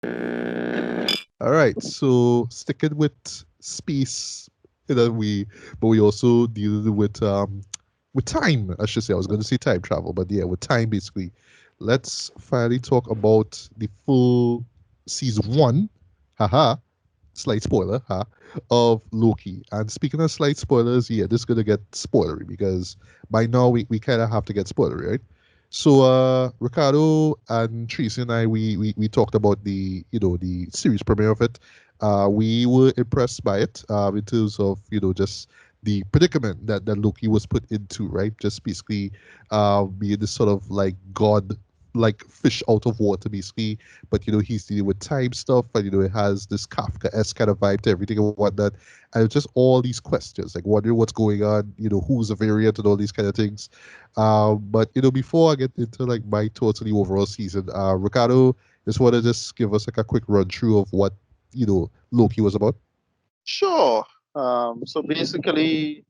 All right, so sticking with space, but we also deal with time. I should say I was going to say time travel, but yeah, with time basically. Let's finally talk about the full season one. Haha, slight spoiler, of Loki. And speaking of slight spoilers, yeah, this is gonna get spoilery because by now we kind of have to get spoilery, right? So Ricardo and Tracy and I we talked about the series premiere of it. We were impressed by it in terms of just the predicament that Loki was put into, right? Just basically being this sort of like god like fish out of water basically, but he's dealing with time stuff, and it has this Kafka-esque kind of vibe to everything and whatnot, and it's just all these questions like wondering what's going on, who's a variant and all these kind of things. But before I get into like my thoughts on the overall season, Ricardo, just want to just give us like a quick run through of what Loki was about. Sure. So basically,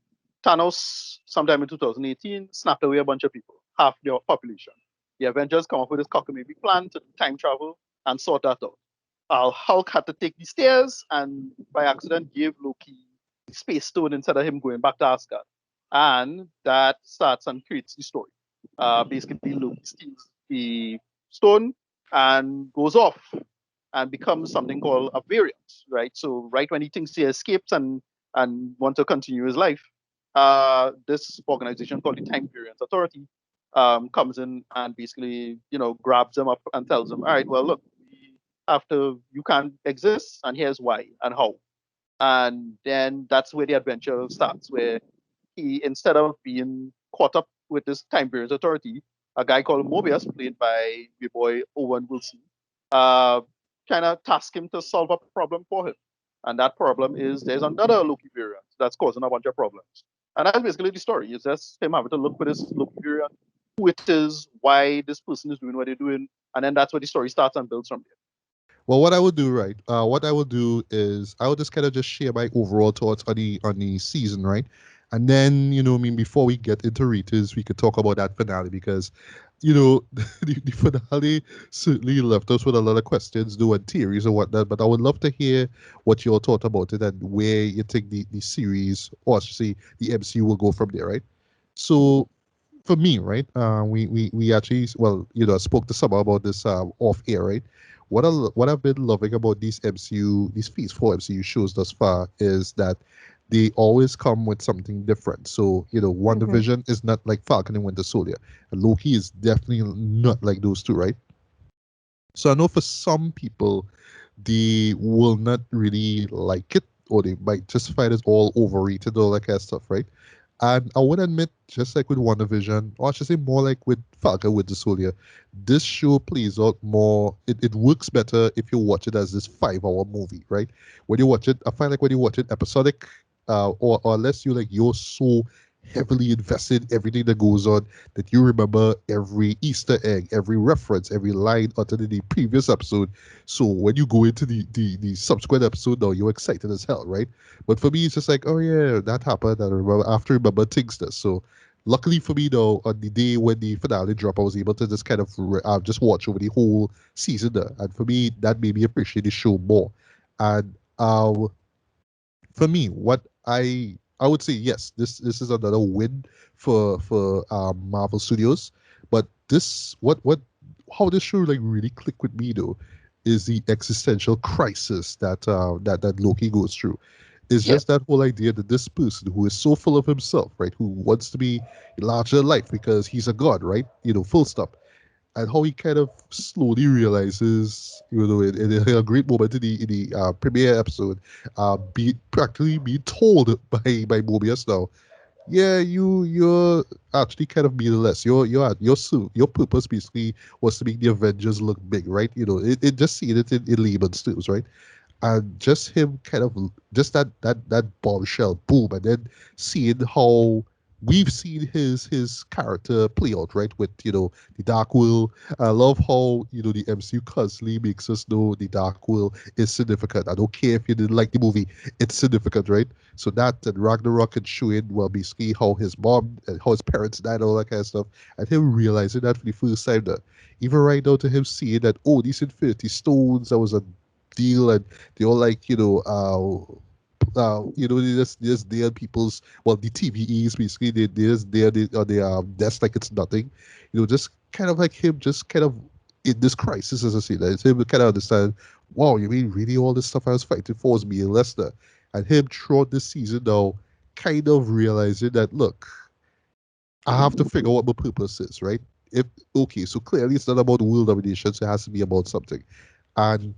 Thanos, sometime in 2018, snapped away a bunch of people, half the population. The Avengers come up with this cockamamie plan to time travel and sort that out. Hulk had to take the stairs and by accident gave Loki the space stone instead of him going back to Asgard. And that starts and creates the story. Basically, Loki steals the stone and goes off and becomes something called a variant, right? So right when he thinks he escapes and wants to continue his life, this organization called the Time Variance Authority comes in and basically, grabs him up and tells him, all right, well, look, after you can't exist, and here's why and how. And then that's where the adventure starts, where he, instead of being caught up with this Time Variance Authority, a guy called Mobius, played by my boy Owen Wilson, uh, kind of task him to solve a problem for him. And that problem is there's another Loki variant that's causing a bunch of problems. And that's basically the story. It's just him having to look for this Loki variant, who it is, why this person is doing what they're doing, and then that's where the story starts and builds from there. Well, what I would do, right? What I will do is I will just kind of just share my overall thoughts on the season, right? And then, I mean, before we get into ratings, we could talk about that finale because, the finale certainly left us with a lot of questions, though, and theories and whatnot. But I would love to hear what you all thought about it and where you think the series, or I should say, the MCU will go from there, right? So for me, right, we actually, well, I spoke to someone about this off air, right? What I've been loving about these Phase 4 MCU shows thus far is that they always come with something different. So, One Mm-hmm. Division is not like Falcon and Winter Soldier. And Loki is definitely not like those two, right? So I know for some people, they will not really like it, or they might just find it all overrated, all that kind of stuff, right? And I would admit, just like with WandaVision, or I should say more like with Falcon with the Soldier, this show plays out more, it works better if you watch it as this 5 hour movie, right? When you watch it, I find like when you watch it episodic, or unless you're so heavily invested in everything that goes on that you remember every Easter egg, every reference, every line uttered in the previous episode. So when you go into the subsequent episode now, you're excited as hell, right? But for me, it's just like, oh yeah, that happened. I remember after remember things this. So luckily for me though, on the day when the finale dropped, I was able to just kind of just watch over the whole season there. And for me, that made me appreciate the show more. And for me, what I would say, yes, this is another win for Marvel Studios. But this what how this show like really clicked with me though is the existential crisis that Loki goes through. It's Yeah. just that whole idea that this person who is so full of himself, right, who wants to be larger than life because he's a god, right? Full stop, and how he kind of slowly realizes, in a great moment in the premiere episode, be practically being told by Mobius now, yeah, you're actually kind of meaningless. Your purpose basically was to make the Avengers look big, right? It just seeing it in layman's terms, right? And just him kind of just that bombshell boom, and then seeing how we've seen his character play out, right? With the Dark World. I love how the MCU constantly makes us know the Dark World is significant. I don't care if you didn't like the movie, it's significant, right? So that and Ragnarok and showing well basically how his mom and how his parents died, all that kind of stuff, and him realizing that for the first time, that even right down to him seeing that, oh, these Infinity Stones, that was a deal, and they all like they just there people's, well, the TVEs basically, they just there, they that's like it's nothing, just kind of like him, just kind of in this crisis, as I say that, it's him to kind of understand, wow, you mean really all this stuff I was fighting for was me and Lester, and him throughout this season now, kind of realizing that, look, I have to figure out what my purpose is, right? If Okay, so clearly it's not about world domination, so it has to be about something, and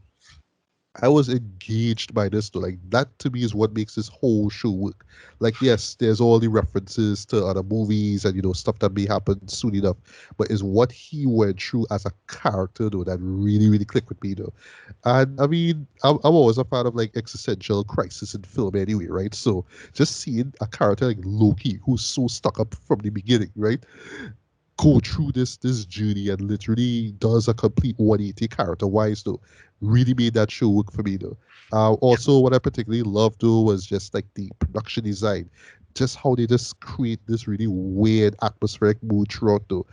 I was engaged by this though. Like that to me is what makes this whole show work. Like yes, there's all the references to other movies and stuff that may happen soon enough, but is what he went through as a character though that really really clicked with me though. And I mean, I'm always a fan of like existential crisis in film anyway, right? So just seeing a character like Loki who's so stuck up from the beginning, right? Go through this journey and literally does a complete 180 character wise though, really made that show work for me though. Also what I particularly loved though was just like the production design, just how they just create this really weird atmospheric mood throughout though.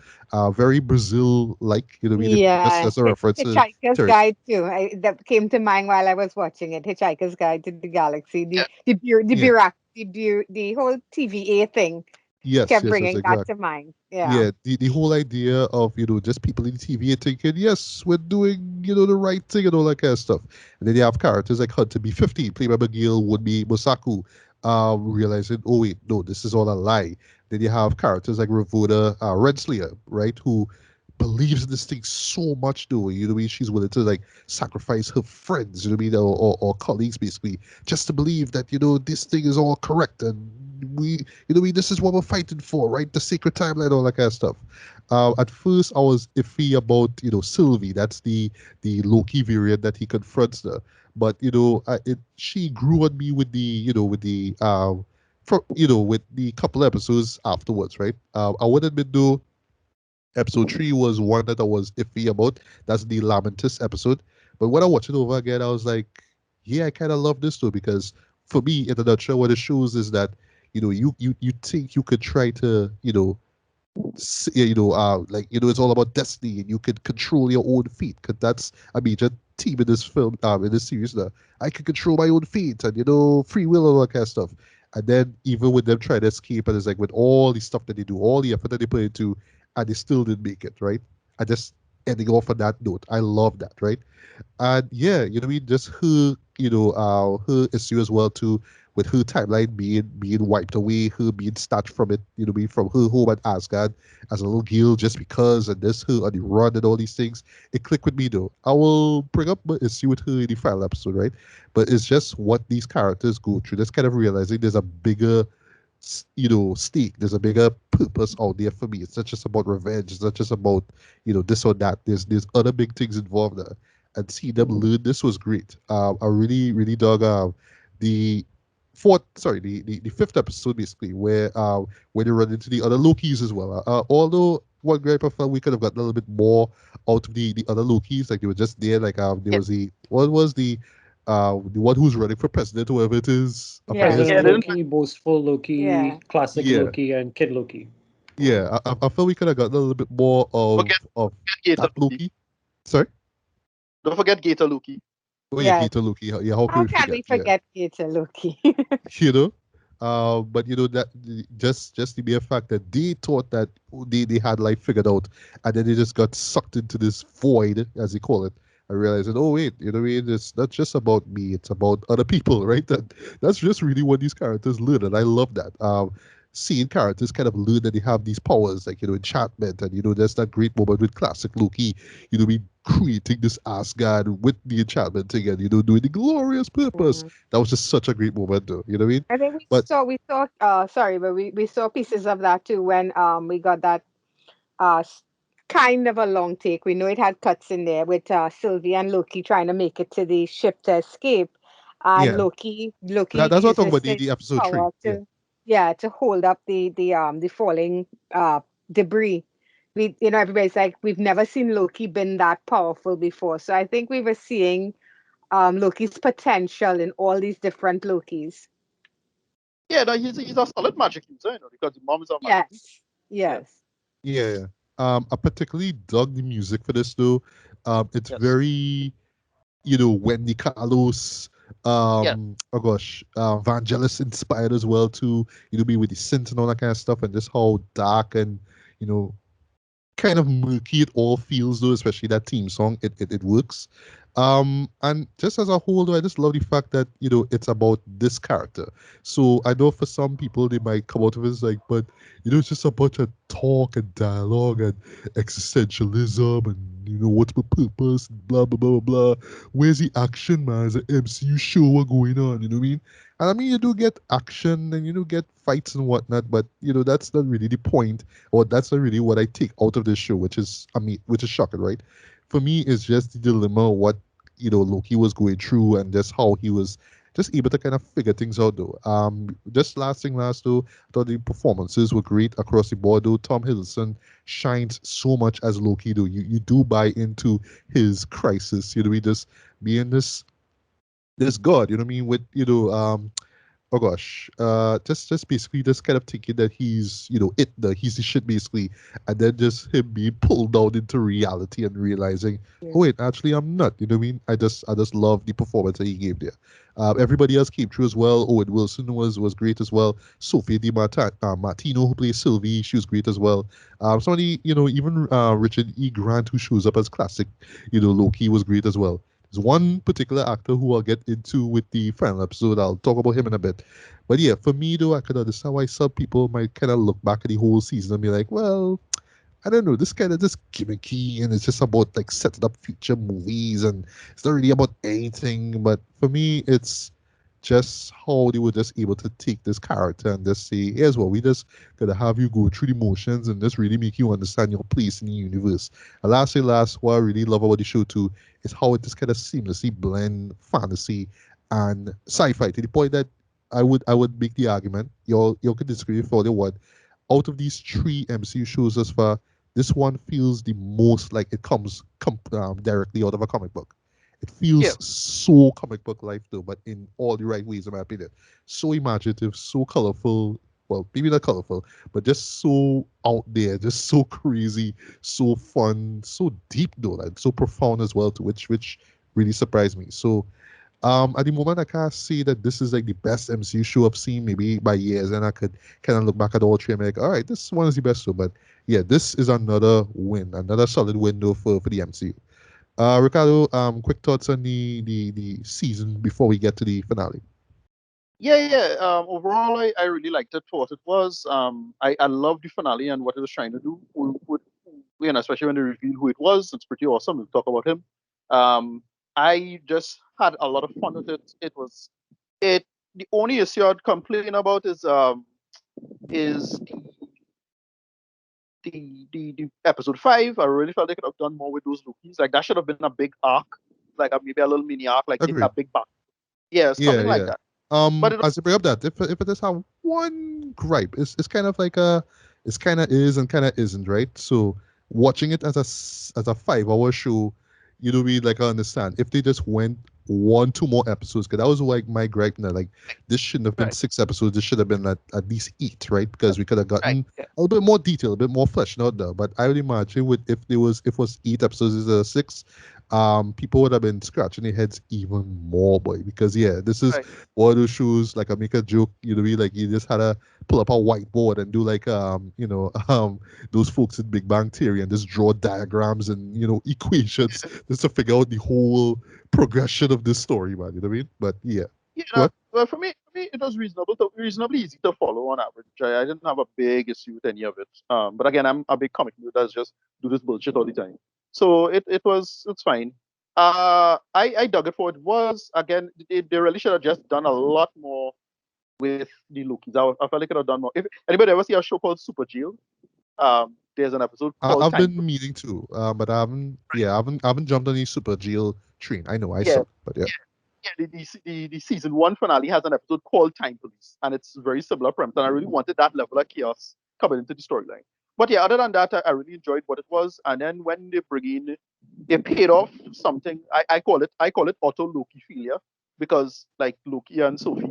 Very Brazil like, what I mean, if just Yeah, as a reference to Hitchhiker's Terry. Guide too. That came to mind while I was watching it. Hitchhiker's Guide to the Galaxy. Yeah, The whole TVA thing yes, kept yes, yes, bringing that exactly. to mind. Yeah. Yeah, the whole idea of just people in TV and thinking, yes, we're doing the right thing and all that kind of stuff, and then you have characters like Hunter B-50, played by McGill, would be Mosaku, realizing, oh wait, no, this is all a lie. Then you have characters like Ravoda Renslayer, right, who believes in this thing so much, though. What I mean? She's willing to like sacrifice her friends, what I mean, or colleagues, basically, just to believe that this thing is all correct and we, what I mean, this is what we're fighting for, right? The secret timeline, all that kind of stuff. At first, I was iffy about Sylvie. That's the Loki variant that he confronts her. But she grew on me with the with the with the couple episodes afterwards, right? I would admit though, episode 3 was one that I was iffy about. That's the Lamentus episode. But when I watched it over again, I was like, yeah, I kind of love this too, because for me, in a nutshell, what it shows is that you think you could try to like it's all about destiny and you could control your own fate, because that's a major theme in this film, in this series now. I can control my own fate and free will and all that kind of stuff. And then even with them trying to escape, and it's like with all the stuff that they do, all the effort that they put into, and they still didn't make it, right? I just ending off on that note, I love that, right? And yeah, what I mean, just her, her issue as well too, with her timeline being wiped away, her being snatched from it, what I mean, from her home at Asgard as a little girl just because, and this her on the run and all these things. It clicked with me though. I will bring up my issue with her in the final episode, right? But it's just what these characters go through. Just kind of realizing there's a bigger stake. There's a bigger purpose out there for me. It's not just about revenge. It's not just about this or that. There's other big things involved there, and see them learn. This was great. I really really dug the the fifth episode basically, where they run into the other Lokis as well. Although one gripe I felt we could have gotten a little bit more out of the other Lokis, like they were just there. Like there Yeah, was the one who's running for president, whoever it is. I forget Yeah. his yeah, President name. Loki, boastful Yeah. Loki, classic Yeah, Loki, and Kid Loki. yeah. I felt we could have gotten a little bit more forget of Gator that Loki. Loki. Sorry. Don't forget Gator Loki. Oh yeah, Yeah. Gator Loki. Yeah, how could How we can forget? we Yeah, forget Gator Loki? you know. But that just the mere fact that they thought that they had life figured out, and then they just got sucked into this void, as they call it. I realized that, oh wait, what I mean, it's not just about me; it's about other people, right? That's just really what these characters learn, and I love that. Seeing characters kind of learn that they have these powers, like enchantment, and there's that great moment with classic Loki, me creating this Asgard with the enchantment thing, and doing the glorious purpose. Mhm. That was just such a great moment, though. You know what I mean? I think But we saw pieces of that too when we got that uh s- kind of a long take. We know it had cuts in there with Sylvie and Loki trying to make it to the ship to escape, and yeah, Loki that's what I'm talking uses about. his The episode 3. power Yeah, to, yeah, to hold up the falling debris. Everybody's like, we've never seen Loki been that powerful before. So I think we were seeing Loki's potential in all these different Lokis. Yeah, no, he's a solid magic user, because the mom is a magic user. Yes, yes, Yeah. I particularly dug the music for this though. It's Yes. very, Wendy Carlos, Yeah. oh gosh, Vangelis inspired as well too. Be with the synth and all that kind of stuff, and just how dark and you know kind of murky it all feels though, especially that theme song. It works. And just as a whole though, I just love the fact that it's about this character. So I know for some people they might come out of it as like, but it's just a bunch of talk and dialogue and existentialism and what's my purpose, blah blah blah blah blah. Where's the action, man? Is an MCU show what going on? You know what I mean? And I mean, you do get action and you do get fights and whatnot, but that's not really the point, or that's not really what I take out of this show, which is, I mean, which is shocking, right? For me, it's just the dilemma of what Loki was going through and just how he was just able to kind of figure things out though. Just last thing last though, I thought the performances were great across the board though. Tom Hiddleston shines so much as Loki though. You do buy into his crisis. We just being this god, you know what I mean, with oh gosh, just basically just kind of thinking that he's he's the shit basically, and then just him being pulled down into reality and realizing, yeah. oh wait, actually I'm not. You know what I mean? I just love the performance that he gave there. Everybody else came through as well. Owen Wilson was great as well. Sophie Martino, who plays Sylvie, she was great as well. Somebody, even Richard E. Grant, who shows up as classic, Loki, was great as well. There's one particular actor who I'll get into with the final episode. I'll talk about him in a bit. But yeah, for me though, I can understand why some people might kind of look back at the whole season and be like, well, I don't know, this kind of just gimmicky and it's just about like setting up future movies and it's not really about anything. But for me, it's just how they were just able to take this character and just say, here's what we just gotta have you go through the motions and just really make you understand your place in the universe. And last, what I really love about the show too is how it just kind of seamlessly blend fantasy and sci-fi to the point that I would make the argument, y'all could disagree with all you want. Out of these three MCU shows thus far, this one feels the most like it comes directly out of a comic book. It Yeah. feels so comic book life though, but in all the right ways, in my opinion. So imaginative, so colorful. Well, maybe not colorful, but just so out there, just so crazy, so fun, so deep though, like so profound as well, to which really surprised me. So at the moment, I can't say that this is like the best MCU show I've seen, maybe by years, and I could kind of look back at all three and be like, all right, this one is the best show. But yeah, this is another win, another solid window for the MCU. Ricardo, quick thoughts on the season before we get to the finale. Yeah. Overall, I really liked it for what it was. I love the finale and what it was trying to do. Especially when they revealed who it was, it's pretty awesome. We'll talk about him. I just had a lot of fun with it. It was it. The only issue I'd complain about is the episode 5. I really felt they could have done more with those Lokis. Like that should have been a big arc, like maybe a little mini arc, like a Agreed. big back. Yeah, Yeah, something like yeah. that. But it As I bring up that, if it does have one gripe, it's kind of like a, it's kind of is and kind of isn't, right? So watching it as a 5 hour show, you know, we like I understand if they just went one, two more episodes, because that was like my gripe now. Like this shouldn't have been right, 6 episodes. This should have been at least 8, right? Because we could have right, gotten yeah, a little bit more detail, a bit more fleshed out there. But I would imagine with if it was 8 episodes instead of 6, people would have been scratching their heads even more, boy. Because yeah, this is right. one of those shows, like I make a joke, we like you just had to pull up a whiteboard and do like those folks in Big Bang Theory and just draw diagrams and equations just to figure out the whole progression of this story, man. You know what I mean? But yeah. Yeah, Go ahead. well, for me, it was reasonably easy to follow on average. I didn't have a big issue with any of it. But again, I'm a big comic nerd that's just do this bullshit all the time. So it's fine. I dug it for what it was. Again, they really should have just done a lot more with the Lokis. I felt they could have done more. If anybody ever see a show called Super Jail, there's an episode called I've Time. been meaning to, but I haven't. Yeah, I haven't jumped on any Super Geo train. I know, I Yeah, saw, but yeah. Yeah, the season one finale has an episode called Time Police, and it's very similar premise. And I really wanted that level of chaos coming into the storyline. But yeah, other than that, I really enjoyed what it was. And then when they bring in, they paid off something. I call it auto Loki failure, because like Loki and Sophie,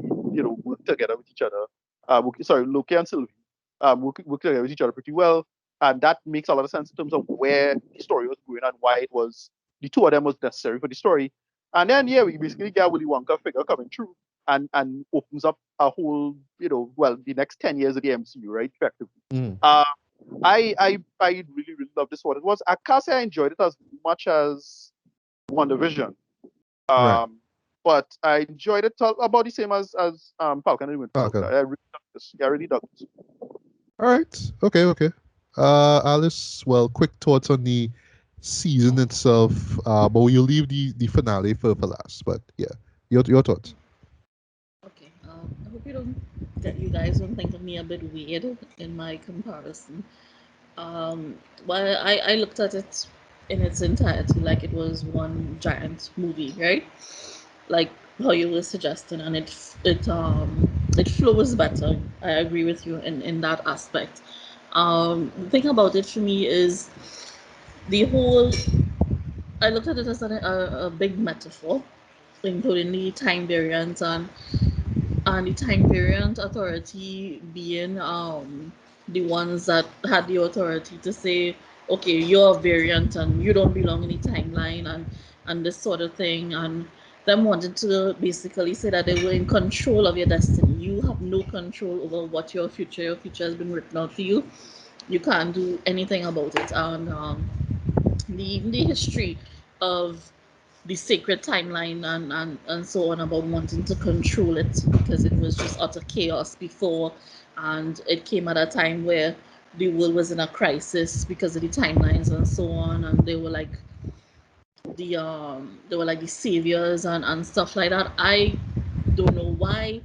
work together with each other. Loki and Sylvie, work together with each other pretty well, and that makes a lot of sense in terms of where the story was going and why it was the two of them was necessary for the story. And then yeah, we basically get Willy Wonka figure coming through and opens up a whole, the next 10 years of the MCU, right? Effectively. Mm. Uh, I really really love this one. It was, I can't say I enjoyed it as much as WandaVision, Right. but I enjoyed it about the same as Falcon and the Winter Soldier. Falcon. I really dug this. Yeah, I really dug this. All right. Okay. Okay. Alice. Well, quick thoughts on the season itself. But we'll leave the finale for last. But yeah, your thoughts. Okay. I hope you guys don't think of me a bit weird in my comparison. Well, I looked at it in its entirety like it was one giant movie, right? Like how you were suggesting, and it flows better. I agree with you in that aspect. The thing about it for me is the whole. I looked at it as a big metaphor, including the time variant and the time variant authority being the ones that had the authority to say, okay, you're a variant and you don't belong in the timeline and this sort of thing, and them wanted to basically say that they were in control of your destiny. You have no control over what your future has been written out for you. You can't do anything about it. And the history of the sacred timeline and so on about wanting to control it because it was just utter chaos before, and it came at a time where the world was in a crisis because of the timelines and so on, and they were like the saviors and stuff like that. I don't know why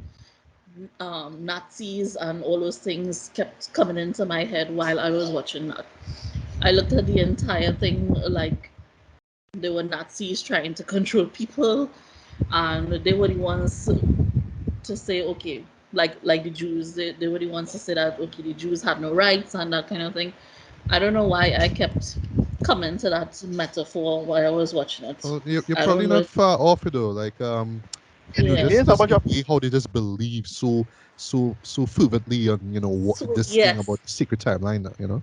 Nazis and all those things kept coming into my head while I was watching that. I looked at the entire thing like they were Nazis trying to control people, and they were the ones to say, okay, like the Jews, they were the ones to say that okay, the Jews had no rights and that kind of thing. I don't know why I kept coming to that metaphor while I was watching it. Well, you're I probably don't know. not far off it though. Like It Yeah. is a just bunch the of way how they just believe so fervently on what So this thing yes, about the secret timeline.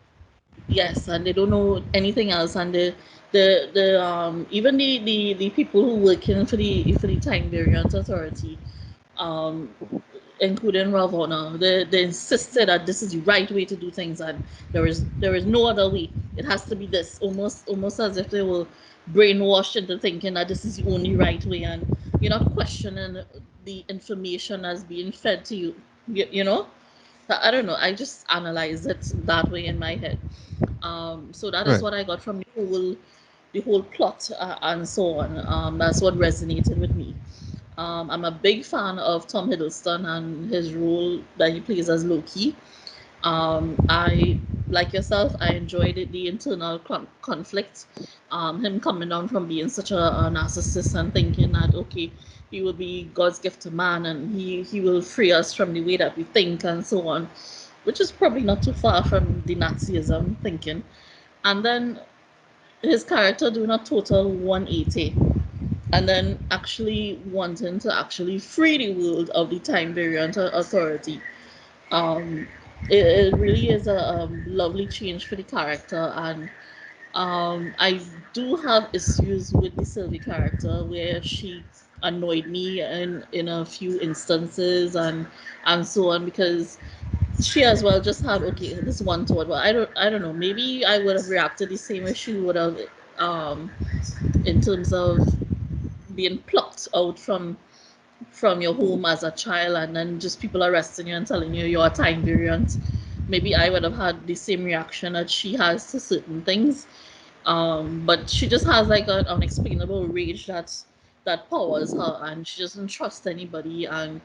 yes, and they don't know anything else, and the even the people who working for the time variant authority, um including Ravonna, they insisted that this is the right way to do things, and there is no other way. It has to be this, almost as if they were brainwashed into thinking that this is the only right way, and you're not questioning the information that's being fed to you. You know, I don't know. I just analyze it that way in my head. So that is Right. what I got from the whole plot and so on. That's what resonated with me. I'm a big fan of Tom Hiddleston and his role that he plays as Loki. I like yourself. I enjoyed the internal conflict. Him coming down from being such a narcissist and thinking that okay, he will be God's gift to man and he will free us from the way that we think and so on, which is probably not too far from the Nazism thinking. And then his character doing a total 180 and then actually wanting to actually free the world of the time variant authority. Um, it really is a lovely change for the character, and I do have issues with the Sylvie character where she annoyed me in a few instances and so on because she as well just had okay this one thought. Well, I don't know. Maybe I would have reacted the same as she would have um, in terms of being plucked out from your home as a child and then just people arresting you and telling you you're a time variant. Maybe I would have had the same reaction that she has to certain things. But she just has like an unexplainable rage that powers her and she doesn't trust anybody, and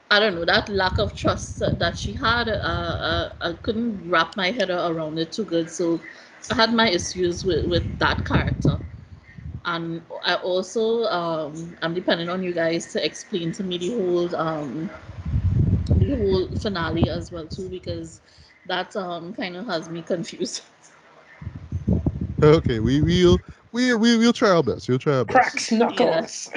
I don't know, that lack of trust that she had, I couldn't wrap my head around it too good. So I had my issues with that character. And I also I'm depending on you guys to explain to me the whole finale as well too, because that kind of has me confused. Okay, we'll try our best. We'll try our best. Cracks Yeah. knuckles.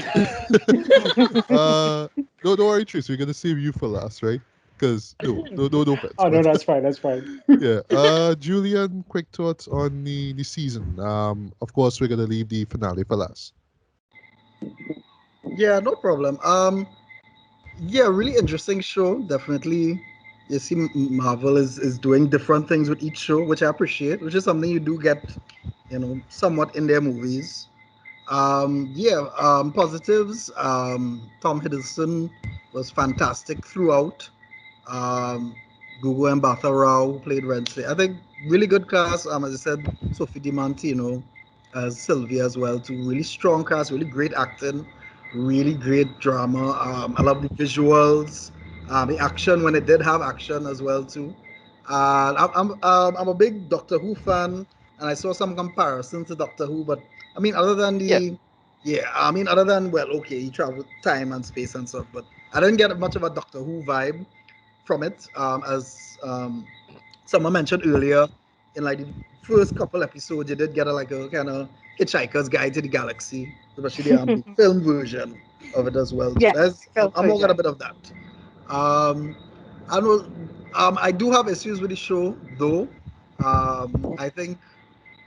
Uh, don't worry, Tris. We're gonna save you for last, right? Because no offense, Oh no, but that's fine. That's fine. yeah. Julian, quick thoughts on the season. Of course, we're gonna leave the finale for last. Yeah, no problem. Yeah, really interesting show. Definitely, you see, Marvel is doing different things with each show, which I appreciate, which is something you do get, somewhat in their movies. Yeah, positives. Tom Hiddleston was fantastic throughout. Um, Gugu and Batha Rao, who played Wednesday. I think really good cast. As I said, Sophie DiMantino as Sylvia as well. Too really strong cast, really great acting, really great drama. I love the visuals, the action when it did have action as well too. I'm a big Doctor Who fan, and I saw some comparisons to Doctor Who, but I mean, other than Yes. the yeah, I mean, other than well, okay, you travel time and space and stuff, but I didn't get much of a Doctor Who vibe from it. As someone mentioned earlier, in like the first couple episodes, you did get like a kind of Hitchhiker's Guide to the Galaxy, especially the film version of it as well. So Yes, that's film I'm more got a version. bit of that. Um, I know I do have issues with the show though. I think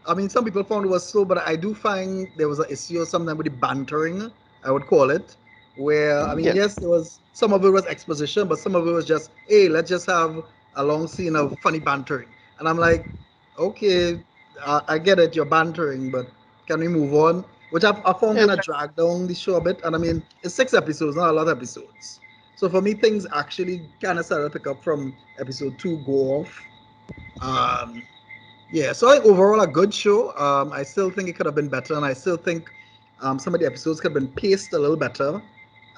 I mean, some people found it was slow, but I do find there was an issue or something with the bantering, I would call it, where, I mean, Yes. yes, there was some of it was exposition, but some of it was just, hey, let's just have a long scene of funny bantering. And I'm like, okay, I get it, you're bantering, but can we move on? Which I found kind Yes. of dragged down the show a bit. And I mean, it's 6 episodes, not a lot of episodes. So for me, things actually kind of started to pick up from episode 2 go off. Um, yeah, so I think overall a good show. I still think it could have been better, and I still think some of the episodes could have been paced a little better,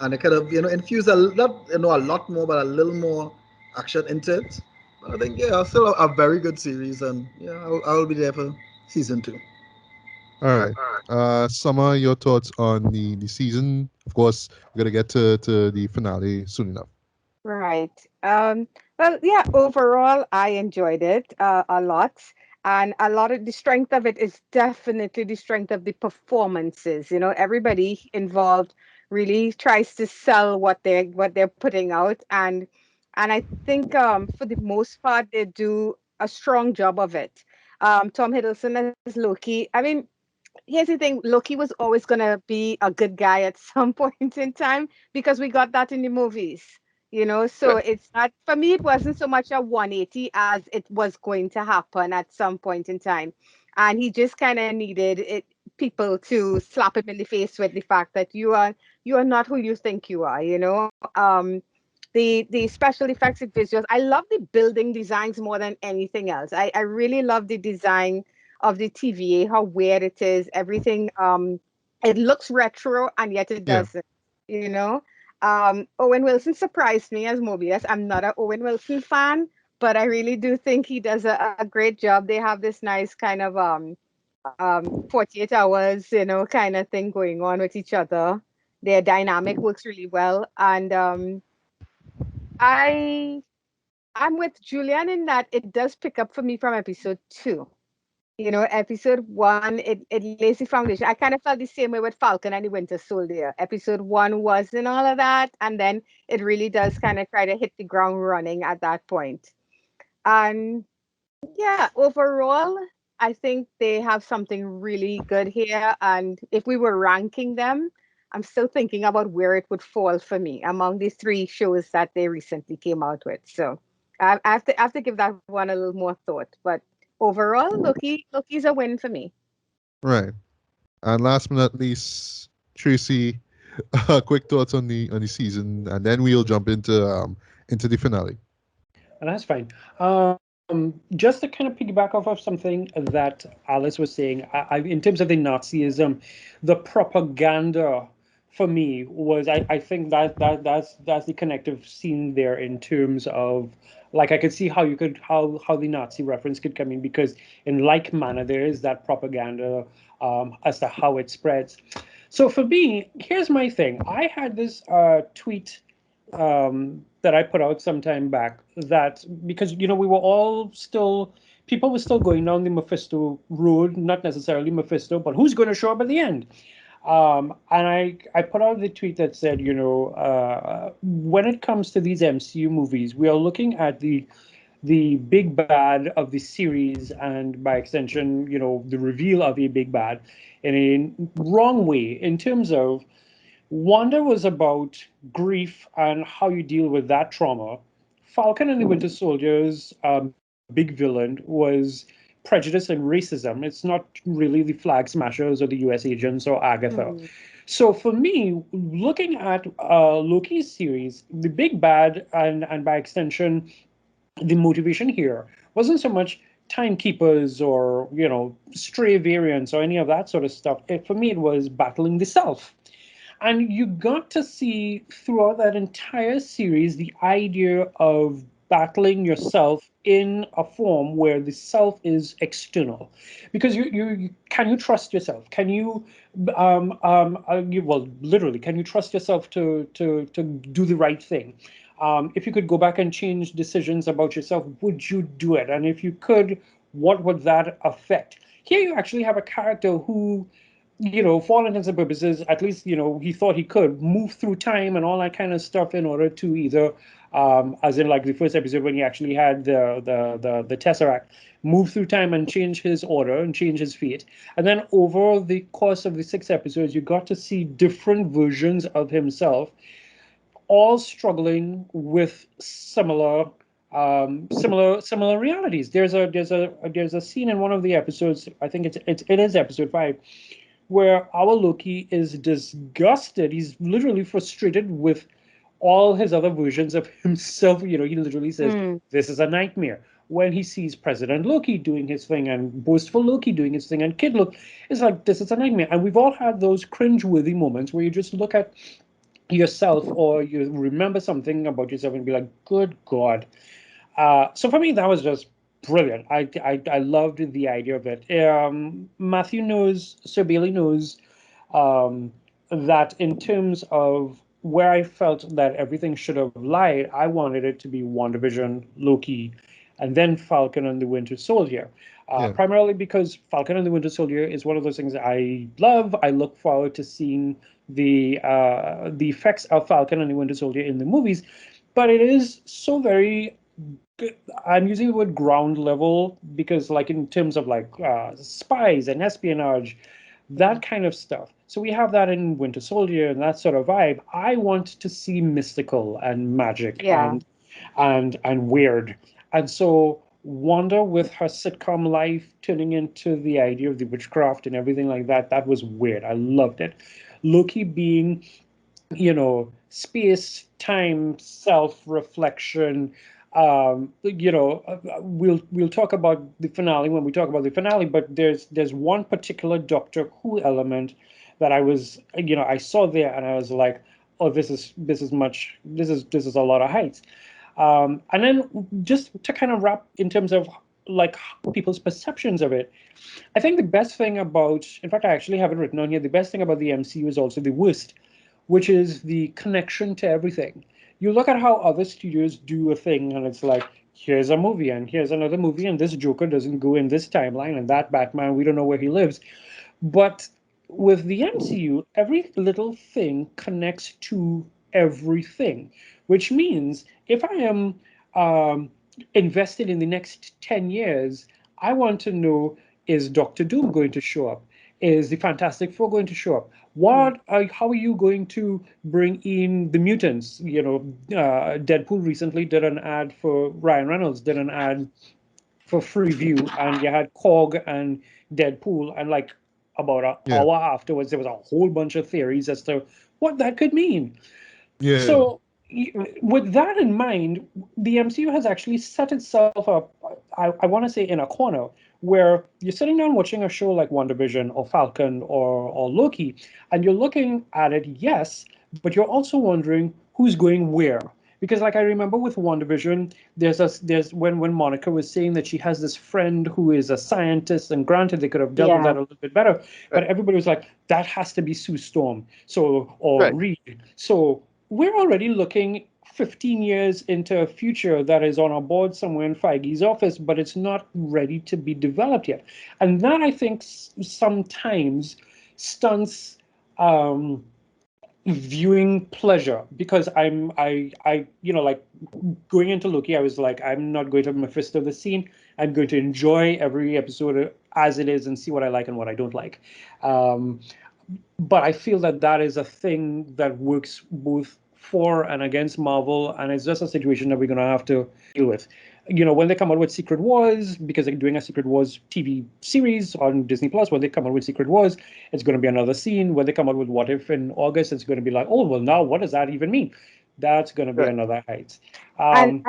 and it could have infused a lot more, but a little more action into it. But I think still a very good series, and yeah, I'll be there for season 2. All right. Summer, your thoughts on the season? Of course, we're gonna get to the finale soon enough. Right. Well, yeah, overall, I enjoyed it a lot. And a lot of the strength of it is definitely the strength of the performances. You know, everybody involved really tries to sell what they're putting out. And I think for the most part they do a strong job of it. Tom Hiddleston as Loki. I mean, here's the thing, Loki was always going to be a good guy at some point in time because we got that in the movies, so Right. it's not, for me it wasn't so much a 180 as it was going to happen at some point in time, and he just kind of needed people to slap him in the face with the fact that you are not who you think you are, the special effects and visuals. I love the building designs more than anything else. I really love the design of the TVA, how weird it is, everything. It looks retro and yet it Yeah. doesn't, you know. Owen Wilson surprised me as Mobius. I'm not an Owen Wilson fan, but I really do think he does a great job. They have this nice kind of 48 hours, kind of thing going on with each other. Their dynamic works really well. And I I'm with Julian in that it does pick up for me from episode 2. Episode 1, it lays the foundation. I kind of felt the same way with Falcon and the Winter Soldier. Episode 1 wasn't all of that, and then it really does kind of try to hit the ground running at that point. And yeah, overall, I think they have something really good here. And if we were ranking them, I'm still thinking about where it would fall for me among these 3 shows that they recently came out with. So I have to give that one a little more thought. But overall, Loki's a win for me. Right. And last but not least, Tracy, quick thoughts on the season, and then we'll jump into the finale. And that's fine. Just to kind of piggyback off of something that Alice was saying, in terms of the Nazism, the propaganda for me was, I think that's the connective scene there in terms of, like, I could see how you could how the Nazi reference could come in, because in like manner there is that propaganda as to how it spreads. So for me, here's my thing. I had this tweet that I put out some time back that because we were all still people were still going down the Mephisto road, not necessarily Mephisto, but who's going to show up at the end? And I put out the tweet that said, when it comes to these MCU movies, we are looking at the big bad of the series, and by extension, the reveal of a big bad in a wrong way in terms of Wanda was about grief and how you deal with that trauma. Falcon and the Winter Soldier's big villain was prejudice and racism. It's not really the Flag Smashers or the US agents or Agatha. Mhm. So for me, looking at Loki's series, the big bad and by extension, the motivation here wasn't so much timekeepers or stray variants or any of that sort of stuff. For me, it was battling the self. And you got to see throughout that entire series the idea of battling yourself in a form where the self is external, because you can you trust yourself? Can you well, literally, can you trust yourself to do the right thing? If you could go back and change decisions about yourself, would you do it? And if you could, what would that affect? Here you actually have a character who, for all intents and purposes, at least, he thought he could move through time and all that kind of stuff in order to either, as in like the first episode when he actually had the Tesseract, move through time and change his order and change his fate. And then over the course of the 6 episodes, you got to see different versions of himself, all struggling with similar realities. There's a scene in one of the episodes. I think it is episode 5, where our Loki is disgusted. He's literally frustrated with all his other versions of himself. He literally says, Mm. "This is a nightmare." When he sees President Loki doing his thing and boastful Loki doing his thing and Kid Loki, it's like, this is a nightmare. And we've all had those cringe-worthy moments where you just look at yourself or you remember something about yourself and be like, "Good God." So for me, that was just brilliant. I loved the idea of it. Matthew knows, Sir Bailey knows, that in terms of where I felt that everything should have lied, I wanted it to be WandaVision, Loki, and then Falcon and the Winter Soldier. Yeah. Primarily because Falcon and the Winter Soldier is one of those things that I love. I look forward to seeing the effects of Falcon and the Winter Soldier in the movies, but it is so very, I'm using the word ground level because, like, in terms of like spies and espionage, that kind of stuff. So we have that in Winter Soldier and that sort of vibe. I want to see mystical and magic Yeah. and weird. And so Wanda with her sitcom life turning into the idea of the witchcraft and everything like that, that was weird. I loved it. Loki being, space, time, self-reflection. We'll talk about the finale when we talk about the finale, but there's one particular Doctor Who element that I saw there and I was like, oh, this is a lot of heights. And then just to kind of wrap in terms of like people's perceptions of it, I think the best thing about, in fact, I actually have it written on here, the best thing about the MCU is also the worst, which is the connection to everything. You look at how other studios do a thing, and it's like, here's a movie, and here's another movie, and this Joker doesn't go in this timeline, and that Batman, we don't know where he lives. But with the MCU, every little thing connects to everything, which means if I am invested in the next 10 years, I want to know, is Doctor Doom going to show up? Is the Fantastic Four going to show up? How are you going to bring in the mutants? Deadpool recently did an ad for Ryan Reynolds, did an ad for Freeview, and you had Korg and Deadpool, and like about an Yeah. hour afterwards, there was a whole bunch of theories as to what that could mean. Yeah. So, with that in mind, the MCU has actually set itself up, I want to say, in a corner where you're sitting down watching a show like WandaVision or Falcon or Loki, and you're looking at it, yes, but you're also wondering who's going where. Because like I remember with WandaVision, there's when Monica was saying that she has this friend who is a scientist, and granted they could have dealt with Yeah. that a little bit better, but Right. everybody was like, that has to be Sue Storm. So or Right. Reed. So we're already looking 15 years into a future that is on a board somewhere in Feige's office, but it's not ready to be developed yet. And that I think sometimes stunts viewing pleasure, because I like going into Loki, I was like, I'm not going to Mephisto the scene. I'm going to enjoy every episode as it is and see what I like and what I don't like. Um, but I feel that that is a thing that works both for and against Marvel, and it's just a situation that we're going to have to deal with. When they come out with Secret Wars, because they're doing a Secret Wars TV series on Disney Plus, when they come out with Secret Wars, it's going to be another scene. When they come out with What If in August, it's going to be like, oh, well, now what does that even mean? That's going to be Right. another height. And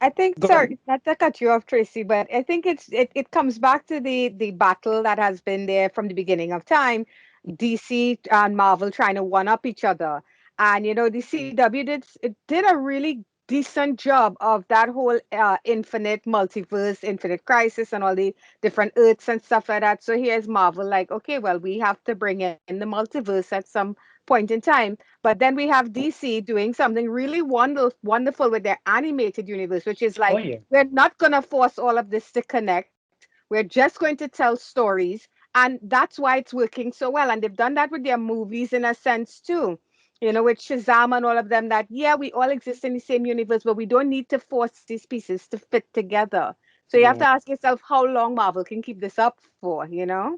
I think, Go sorry, ahead. not to cut you off, Tracy, but I think it comes back to the battle that has been there from the beginning of time. DC and Marvel trying to one up each other, and the CW did a really decent job of that whole infinite multiverse, infinite crisis, and all the different Earths and stuff like that. So here's Marvel like, okay, well, we have to bring in the multiverse at some point in time. But then we have DC doing something really wonderful with their animated universe, which is Oh like, yeah. we're not going to force all of this to connect. We're just going to tell stories. And that's why it's working so well. And they've done that with their movies in a sense too. With Shazam and all of them, that, yeah, we all exist in the same universe, but we don't need to force these pieces to fit together. So you have Yeah. to ask yourself how long Marvel can keep this up for. Yeah, I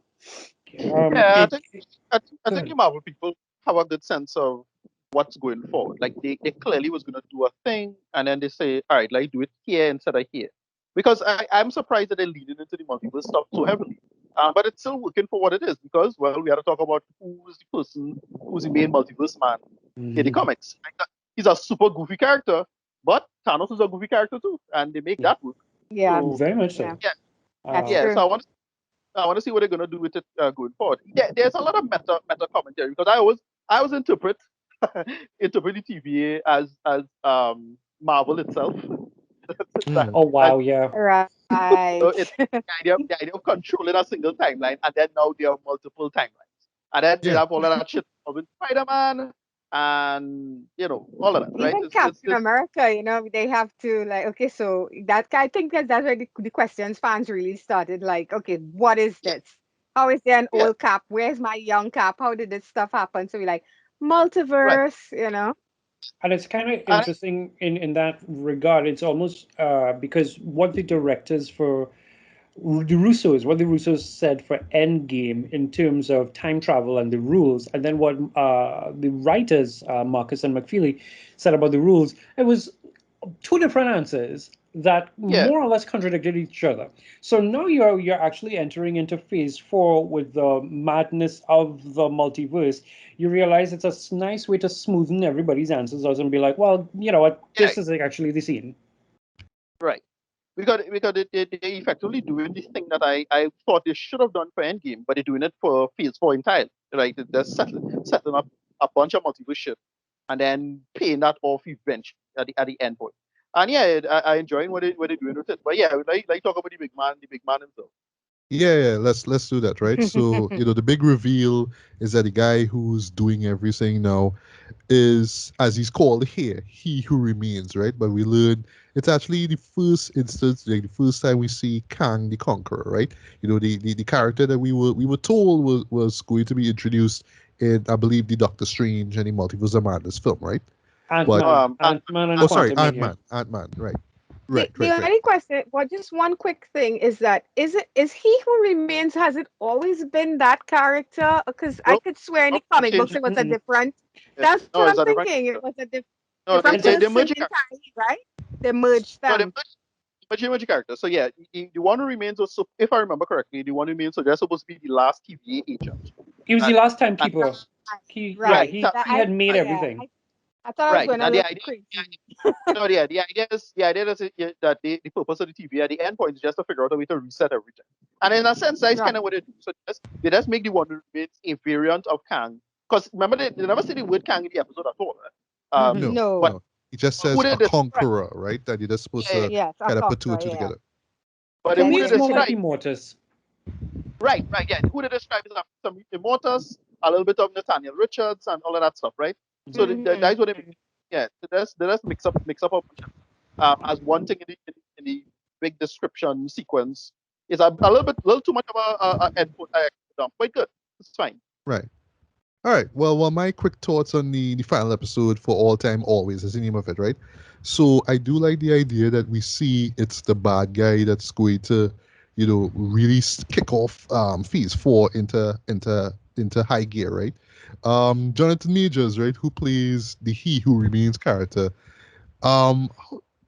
Go think ahead. the Marvel people have a good sense of what's going forward. Like they clearly was gonna do a thing, and then they say, all right, like do it here instead of here. Because I'm surprised that they're leaning into the multiverse stuff so heavily. But it's still working for what it is, because well, we had to talk about who's the person who's the main multiverse man in the Mhm. comics. Like, he's a super goofy character, but Thanos is a goofy character too, and they make Yeah. that work. Yeah, So Very much yeah, so. yeah, that's Um, yeah. So true. I want to see what they're gonna do with it going forward. Yeah, there's a lot of meta commentary, because I was interpret the TVA as Marvel itself. Mm. oh Like, wow, yeah. Right. so it's the idea of controlling a single timeline, and then now there are multiple timelines, and then they Yeah. have all of that shit with Spider-Man, and all of that, right? Even It's Captain America, they have to, like, okay, so I think that's where the questions fans really started. Like, okay, what is yeah, this? How is there an yeah, old Cap? Where's my young Cap? How did this stuff happen? So we're like, right, multiverse. And it's kind of and interesting in that regard. It's almost because what the directors for what the Russos said for Endgame in terms of time travel and the rules, and then what the writers, Marcus and McFeely, said about the rules, it was two different answers that yeah, more or less contradicted each other. So now you're actually entering into phase 4 with the madness of the multiverse. You realize it's a nice way to smoothen everybody's answers out and be like, well, you know what, yeah, this is actually the scene. right. Because they effectively doing this thing that I thought they should have done for Endgame, but they're doing it for Phase 4 entirely. Right? They're setting up a bunch of multiverse shit, and then paying that off eventually at the end point. And yeah, I enjoying what they're doing with it. But yeah, like talk about the big man himself. Yeah, let's do that, right? So, the big reveal is that the guy who's doing everything now is, as he's called here, he who remains, right? But we learn it's actually the first instance, like the first time we see Kang the Conqueror, right? The character that we were told was going to be introduced in, I believe, the Doctor Strange and the Multiverse of Madness film, right? But Ant-Man, And Ant-Man and oh, sorry, Quantumania. Ant-Man, right, The right, the right, right. only question, well, just one quick thing is that is he who remains? Has it always been that character? Because I nope, could swear in nope, the comic books change it it. was a Mm-mm. different. Yeah. That's No, what it's I'm a different thinking. It character. was a No, different they It's person merge characters. entirely, right? They merged No, they them. merge characters. So yeah, the one who remains was, if I remember correctly, the one who remains, so they're supposed to be the last TVA agent. He was the And last and timekeeper. Right. right, He had made right, Yeah. everything. I thought I was right. going a And the little idea, crazy. no, yeah, the idea is that the purpose of the TVA at the end point is just to figure out a way to reset everything. And in a sense, that's kind Right. of what they do. So they just make the one who remains a variant of Kang. Because remember, they never say the word Kang in the episode at all. Right? Mhm. No, No. But no. It just But who says they a describe? conqueror, right? That you're just supposed Yeah, to Yes, a kind of put two conqueror, and two yeah. together. but To who me, they it's more like describe? Immortus. Right, yeah. Who they describe is some Immortus, a little bit of Nathaniel Richards, and all of that stuff, right? So that's what they, yeah. So they just mix up a bunch of, as one thing in the big description sequence is a little too much of a input. Quite good. It's fine. Right. All right. Well, my quick thoughts on the final episode for all time, always is the name of it, right? So I do like the idea that we see it's the bad guy that's going to, really kick off Phase 4 into high gear, right? Jonathan Majors, right, who plays the He Who Remains character. Um,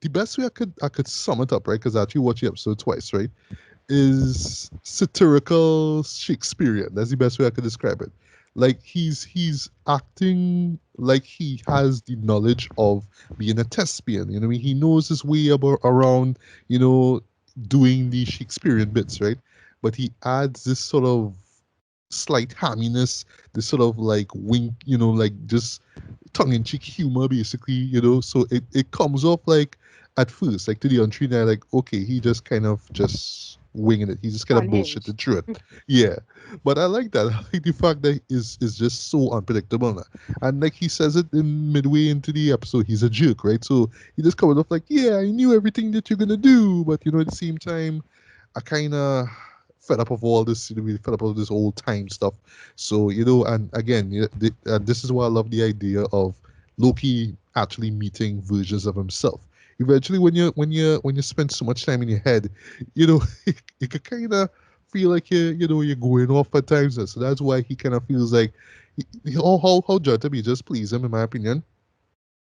the best way I could sum it up, right? Because I actually watched the episode twice, right? Is satirical Shakespearean. That's the best way I could describe it. Like he's acting like he has the knowledge of being a thespian. You know, what I mean, he knows his way around. You know, doing the Shakespearean bits, right? But he adds this sort of slight hamminess, this sort of like wink, like just tongue-in-cheek humor, basically. So it comes off like at first, like to the unseen eye, like okay, he just kind of just winging it. He just kind of Unhinged. bullshitted through it. Yeah, but I like that. I like the fact that is just so unpredictable now. And like he says it in midway into the episode, he's a jerk, right? So he just comes off like, yeah, I knew everything that you're gonna do, but at the same time, I kind of fed up of all this, we fed up of this old time stuff. So and again, and this is why I love the idea of Loki actually meeting versions of himself. Eventually, when you spend so much time in your head, it could kind of feel like you're going off at times. So that's why he kind of feels like how Jonathan just please him, in my opinion.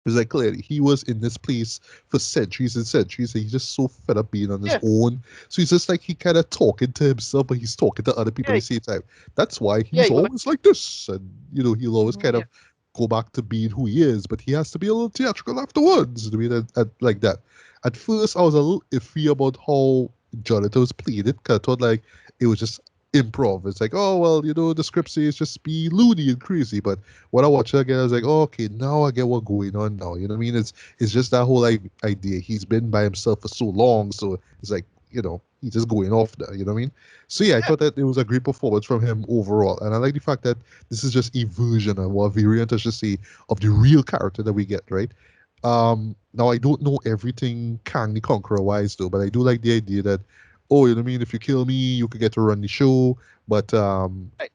It's like clearly he was in this place for centuries and centuries, and he's just so fed up being on his Yeah, own. So he's just like he kind of talking to himself, but he's talking to other people at yeah, the same time. That's why yeah. he's always like this, and he'll always kind Yeah, of go back to being who he is, but he has to be a little theatrical afterwards. I mean, like that. At first, I was a little iffy about how Jonathan was playing it, because I thought like it was just improv. It's like, oh well, the script says just be loony and crazy, but when I watched it again, I was like, oh, okay, now I get what's going on now. You know what I mean? It's just that whole like idea. He's been by himself for so long, so it's like, he's just going off there. You know what I mean? So yeah, I thought that it was a great performance from him overall, and I like the fact that this is just a version or a variant, I should say, of the real character that we get, right? Now I don't know everything Kang the Conqueror wise though, but I do like the idea that, oh, you know what I mean? If you kill me, you could get to run the show, but right.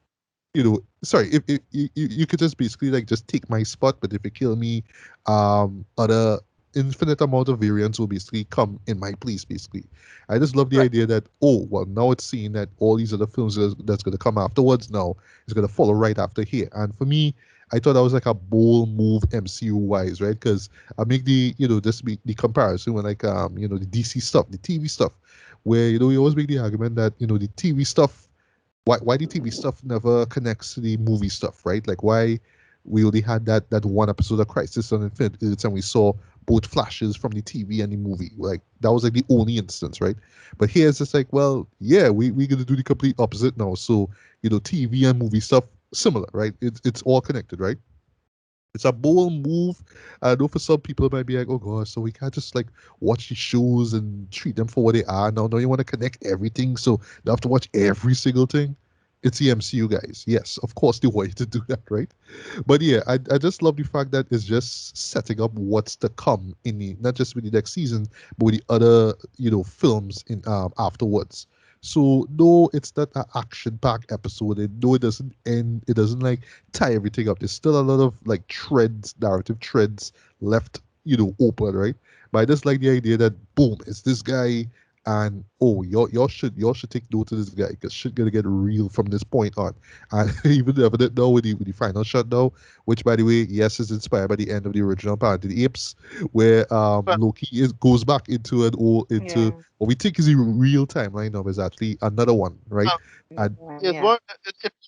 sorry, if you could just basically like just take my spot, but if you kill me, other infinite amount of variants will basically come in my place. Basically, I just love the Right. idea that, oh well, now it's seen that all these other films that's going to come afterwards now is going to follow right after here. And for me, I thought that was like a bold move MCU wise, right? Because I make the just be the comparison when like the DC stuff, the TV stuff, where you always make the argument that the TV stuff, why the TV stuff never connects to the movie stuff, right? Like why we only had that one episode of Crisis on Infinite Earths and we saw both flashes from the TV and the movie. Like that was like the only instance, right? But here it's just like, well, yeah, we're gonna do the complete opposite now. So, TV and movie stuff similar, right? It's all connected, right? It's a bold move. I know for some people it might be like, oh gosh, so we can't just like watch these shows and treat them for what they are. No, you want to connect everything, so you have to watch every single thing. It's the MCU guys. Yes, of course they want you to do that, right? But yeah, I just love the fact that it's just setting up what's to come in the not just with the next season, but with the other films in afterwards. So no, it's not an action-packed episode. No, it doesn't end. It doesn't like tie everything up. There's still a lot of like narrative threads left, open, right? But I just like the idea that boom, it's this guy, and oh, y'all should take note of this guy because shit gonna get real from this point on. And even evident now with the final shutdown, which by the way, yes, is inspired by the end of the original Planet of the Apes, where But Loki goes back into into Yeah. what we think is a real timeline now is actually another one, right? um, And it's Yeah. more.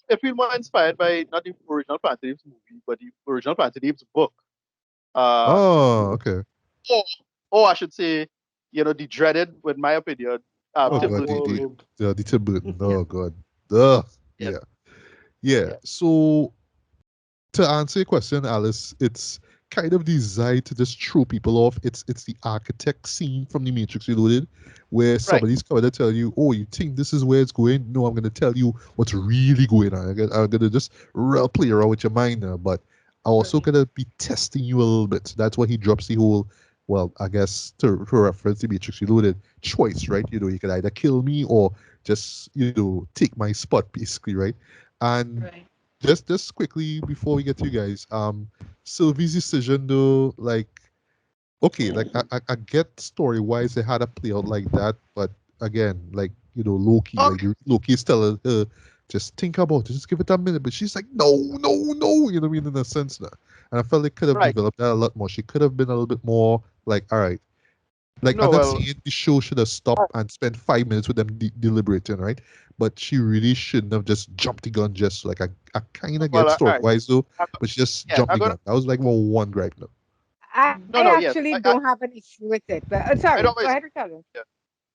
It feel more inspired by not the original Planet of the Apes movie, but the original Planet of the Apes book. Uh, oh, okay. or, or I should say, the dreaded, with my opinion, Oh Tim god, Burton the version. World. the Tim Burton. Yeah, Oh god. Ugh. yeah, Yeah. Yeah. yeah. So to answer your question, Alice, it's kind of designed to just throw people off. It's the architect scene from the Matrix Reloaded, where somebody's coming to tell you, "Oh, you think this is where it's going? No, I'm going to tell you what's really going on. I'm going to just play around with your mind now, but I'm also going to be testing you a little bit." That's why he drops the whole, well, I guess to reference the Matrix Reloaded choice, right? You know, you can either kill me or just take my spot, basically, right? And just quickly before we get to you guys, Sylvie's decision though, like, okay, like I get story wise they had a play out like that, but again, like, Loki, like Loki is telling her, just think about it, just give it a minute, but she's like, no, no, no, you know what I mean, in a sense now. And I felt they could have developed that a lot more. She could have been a little bit more like, all right, like, I'm not saying the show should have stopped and spent 5 minutes with them deliberating, right? But she really shouldn't have just jumped the gun. Just like I kind of get story wise though, but she just jumped the gun. That was like one gripe though. I actually don't have an issue with it, but sorry, go ahead, Ricardo.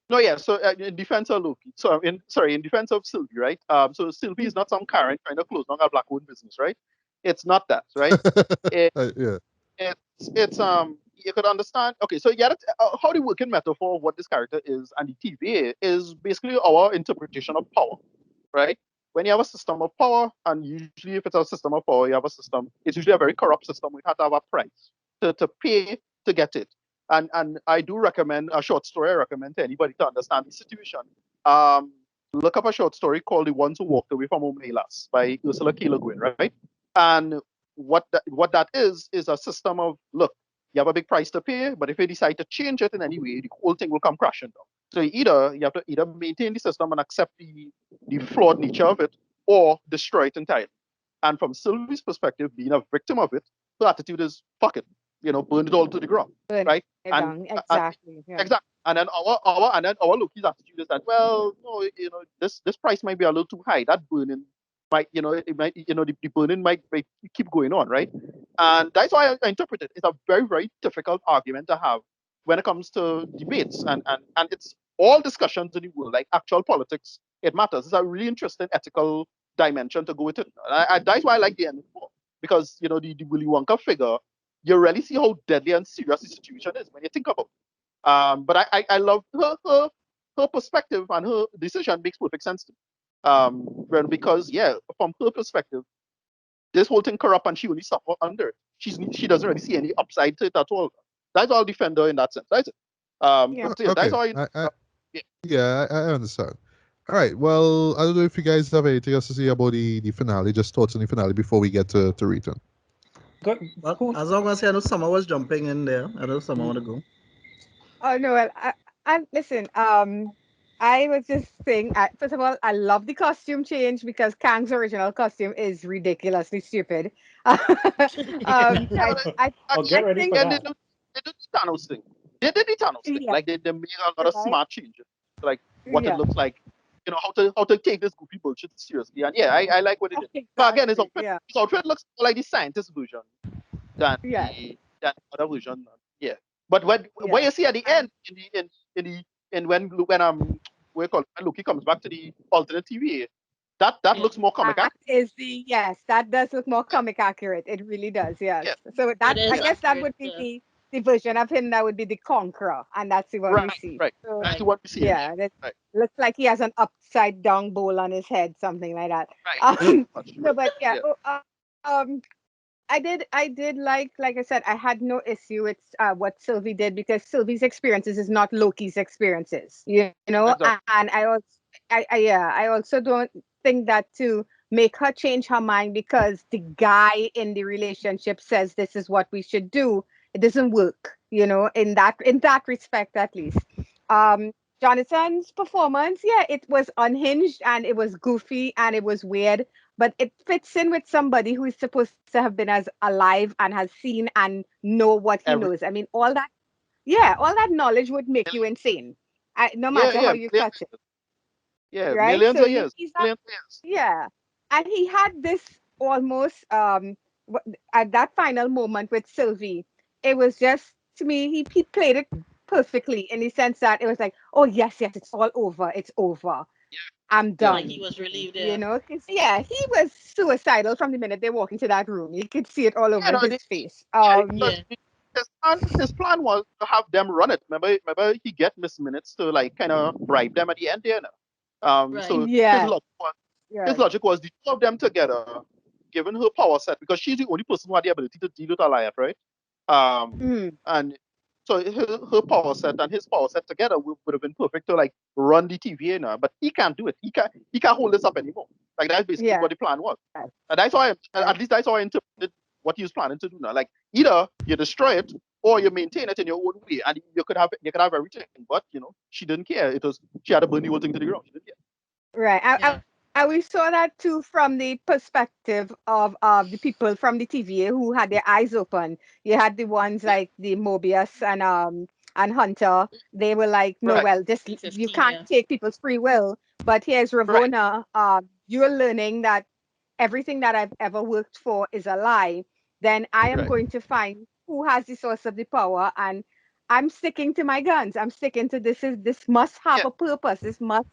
No, yeah. So in defense of Loki, so in defense of Sylvie, right? So Sylvie is not some Karen trying to close down a black-owned business, right? It's not that, right? Yeah. It's you could understand. Okay, so yeah, how the working metaphor of what this character is and the TVA is basically our interpretation of power, right? When you have a system of power, and usually if it's a system of power, you have a system. It's usually a very corrupt system. We have to have a price to pay to get it. And I do recommend a short story. I recommend to anybody to understand the situation. Look up a short story called "The Ones Who Walked Away from Home Last" by Ursula K. Le Guin, right? And what that is a system of, look, you have a big price to pay, but if you decide to change it in any way, the whole thing will come crashing down. So you have to either maintain the system and accept the flawed nature of it, or destroy it entirely. And from Sylvie's perspective, being a victim of it, her attitude is, fuck it, burn it all to the ground, right? Exactly. Exactly. And then our Loki's attitude is that, well, no, this price might be a little too high. That burning might, the burning might keep going on, right? And that's why I interpret it. It's a very, very difficult argument to have when it comes to debates, and it's all discussions in the world, like actual politics. It matters. It's a really interesting ethical dimension to go with it. And that's why I like the end more, because the Willy Wonka figure, you really see how deadly and serious the situation is when you think about it. But I love her perspective, and her decision makes perfect sense to me. Because from her perspective, this whole thing corrupt and she only suffer under it. She doesn't really see any upside to it at all. That's all defender in that sense. That's it. That's all. I understand. All right. Well, I don't know if you guys have anything else to say about the finale. Just thoughts on the finale before we get to return. Well, as long as I know Summer was jumping in there, I know Summer want to go. Oh no, well, I listen. I was just saying. First of all, I love the costume change because Kang's original costume is ridiculously stupid. I get ready think for that. They did the Thanos thing. They did the Thanos thing. Like they made a lot of smart changes, like what it looks like. How to take this goofy bullshit seriously. And I like what it did. Exactly. But again, his outfit looks more like the scientist version than the other version. Yeah. But what you see at the end when Loki comes back to the alternate TVA, that looks more comic accurate. That does look more comic accurate. It really does, yes. So that I guess that would be the version of him that would be the Conqueror, and that's the one we see. Right. So, that's the one we see. Yeah, looks like he has an upside down bowl on his head, something like that. Right. No, but I did like I said, I had no issue with what Sylvie did, because Sylvie's experiences is not Loki's experiences, exactly. And I also don't think that to make her change her mind because the guy in the relationship says this is what we should do, it doesn't work, in that respect, at least. Jonathan's performance, it was unhinged and it was goofy and it was weird, but it fits in with somebody who is supposed to have been as alive and has seen and know what he knows. I mean, all that knowledge would make you insane, no matter how you touch it. Yeah, right? Millions So of years. Millions of years. Yeah, and he had this almost at that final moment with Sylvie. It was just, to me, he played it perfectly, in the sense that it was like, oh yes, it's all over, it's over. I'm Yeah. Like done. he was relieved. You Yeah. know, because yeah, he was suicidal from the minute they walk into that room. You could see it all Yeah, over no, his face. Yeah. his plan was to have them run it. Remember he get Miss Minutes to like kind of bribe them at the end there. No? Right. So Yeah, his yeah. logic was the two of them together, given her power set, because she's the only person who had the ability to deal with Alliance, right? Mm, And so her power set and his power set together would have been perfect to like run the TVA now, but he can't do it. He can't hold this up anymore. Like that's basically yeah. what the plan was. And that's why Right. at least that's how I interpreted what he was planning to do now. Like either you destroy it or you maintain it in your own way, and you could have everything. But she didn't care. She had to burn the whole thing to the ground. She didn't care. Right. Yeah. And we saw that too from the perspective of the people from the TVA who had their eyes open. You had the ones Yeah. like the Mobius and Hunter. They were like, no, Right. well, this you 15. can't Yeah. take people's free will. But here's Right. Ravonna. You're learning that everything that I've ever worked for is a lie. Then I am Right. going to find who has the source of the power, and I'm sticking to my guns. I'm sticking to this must have Yeah. a purpose. This must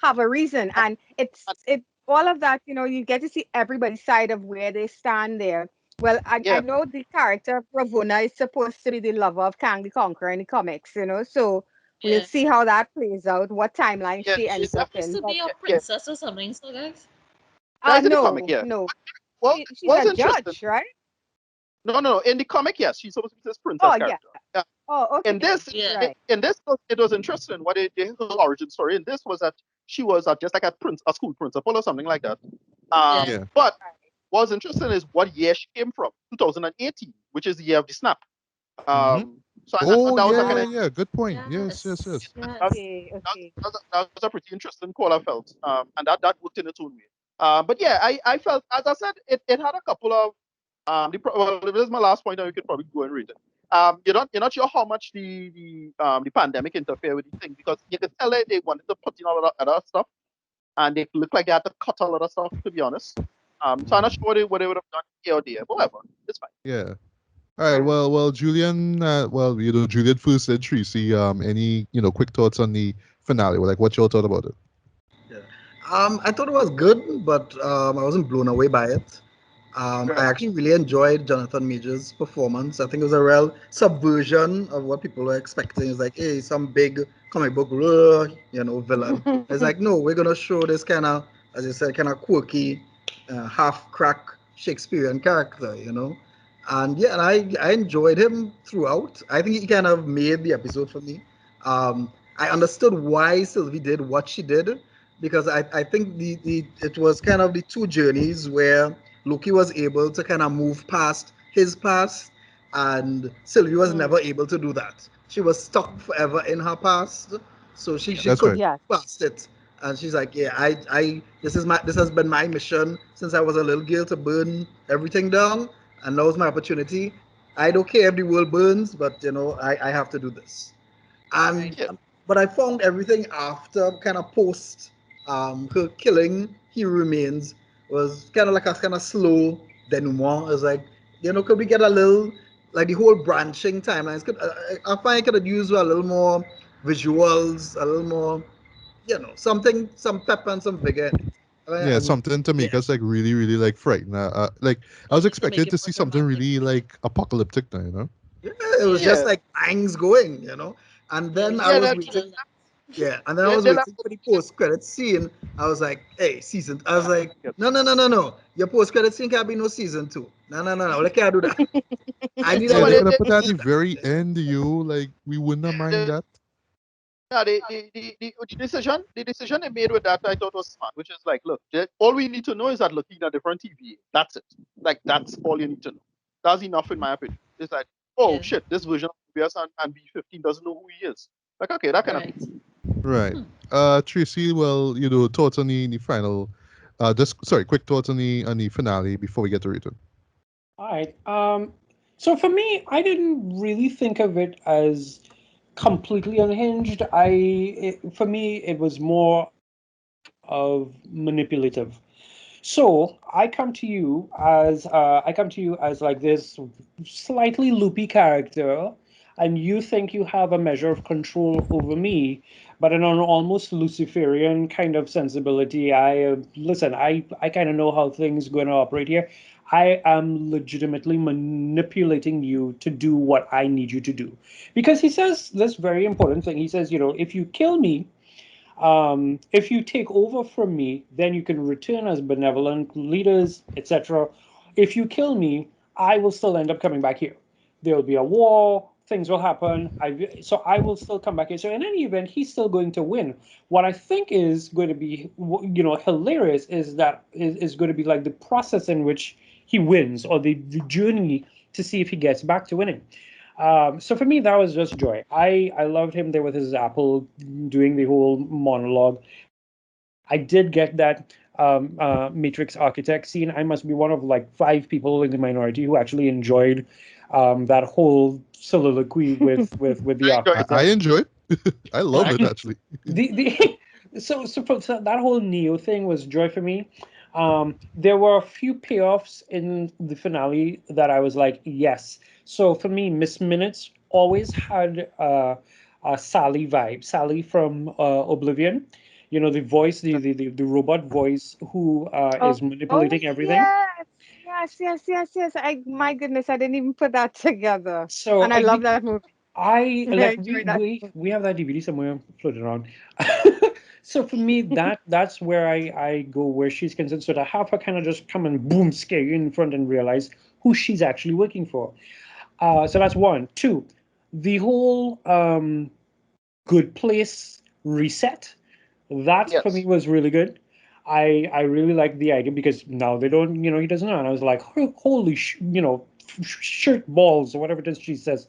have a reason. And And, it all of that, you get to see everybody's side of where they stand there. Well, I yeah. know the character of Ravonna is supposed to be the lover of Kang the Conqueror in the comics, so we'll Yeah. see how that plays out, what timeline Yeah. she She's ends up supposed in. to But be a Yeah. princess or something, so guys. That's in the comic. no, Yeah. no, Well, she's was a interesting. judge, right? No, no, no. In the comic, yes, she's supposed to be this Oh princess yeah. character. Oh, In okay. this, Yeah. in, Right. in this, it was interesting. Her origin story in this was that she was just like a school principal or something like that. Yeah. Yeah. But Right. what's interesting is what year she came from, 2018, which is the year of the snap. Mm-hmm. So I thought Oh that was yeah, a kind yeah, of yeah. Good point. Yes, yes, Yes. yes. that, Yes. Okay, that, okay. that was a pretty interesting call I felt, and that worked in its own way. But yeah, I felt, as I said, it had a couple of well, this is my last point, and we could probably go and read it. You're not sure how much the pandemic interfered with the thing, because you could tell they wanted to put in a lot of other stuff, and they looked like they had to cut a lot of stuff, to be honest. So I'm not sure what they would have done here or there, but whatever, it's fine. Yeah. All right. Right. Well, Julian. Julian first and Tracy. Any quick thoughts on the finale? Like, what's your thought about it? Yeah. I thought it was good, but I wasn't blown away by it. I Right. actually really enjoyed Jonathan Majors' performance. I think it was a real subversion of what people were expecting. It's like, hey, some big comic book, villain. It's like, no, we're gonna show this kind of, as you said, kind of quirky, half-crack Shakespearean character. And yeah, and I enjoyed him throughout. I think he kind of made the episode for me. I understood why Sylvie did what she did, because I think it was kind of the two journeys where Loki was able to kind of move past his past, and Sylvie was Mm, never able to do that. She was stuck forever in her past, so she That's couldn't right. yes. move past it. And she's like, yeah, this has been my mission since I was a little girl, to burn everything down, and now's my opportunity. I don't care if the world burns, but I have to do this. And Right. Yeah. but I found everything after, kind of post her killing He Remains, was kind of like a kind of slow denouement. It's like, could we get a little, like, the whole branching timelines? I find I could have used a little more visuals, a little more, something, some pep and some vigor in it. Yeah, And something to yeah, make us like really, really like frightened. Like I was Something to make expecting it to more see something dramatic. really like apocalyptic now. yeah, it was Yeah. just Yeah. like bangs going. And Yeah. then We I Yeah. just was That, need to waiting. know that. Yeah, and then I they, was they left waiting for the post credit scene. I was like, hey, season. I was like, it. no, no, no, no, no. Your post credit scene can't be no season two. No, no, no, no. I can't do that. I need No, a Yeah, but they little could have put that at more. the very end. Like we wouldn't have mind the, that. no, the decision they made with that I thought was smart, which is like, look, all we need to know is that looking at different TVA. That's it. Like that's all you need to know. That's enough in my opinion. It's like, oh Yeah. shit, this version of BS and B15 doesn't know who he is. Like, okay, that kind of Right. thing. Right. Hmm. Tracy. Well, thoughts on the final. Just sorry, quick thoughts on the finale before we get to return. All right. So for me, I didn't really think of it as completely unhinged. For me, it was more of manipulative. So I come to you as like this slightly loopy character, and you think you have a measure of control over me, but in an almost Luciferian kind of sensibility. Listen, I kind of know how things going to operate here. I am legitimately manipulating you to do what I need you to do. Because he says this very important thing. He says, if you kill me, if you take over from me, then you can return as benevolent leaders, etc. If you kill me, I will still end up coming back here. There will be a war, things will happen. So I will still come back here. So in any event, he's still going to win. What I think is going to be, hilarious is that is going to be like the process in which he wins, or the journey to see if he gets back to winning. So for me, that was just joy. I loved him there with his apple doing the whole monologue. I did get that Matrix Architect scene. I must be one of like 5 people in the minority who actually enjoyed that whole soliloquy with the I enjoyed I architect. enjoy. I love it it. actually. The so that whole Neo thing was joy for me. There were a few payoffs in the finale that I was like, yes. So for me, Miss Minutes always had a Sally vibe. Sally from Oblivion, the voice, the robot voice who Oh, is oh manipulating everything. yes, yes. My goodness, I didn't even put that together. So And I love that movie. I I like enjoyed that movie. we have that DVD somewhere floating around. So for me, that's where I go where she's concerned. So to have her kind of just come and boom scare you in front and realize who she's actually working for. So that's one. Two, the whole good place reset. That for me Yes. was really good. I really like the idea because now they don't, he doesn't know. And I was like, holy, shirt balls or whatever it is she says.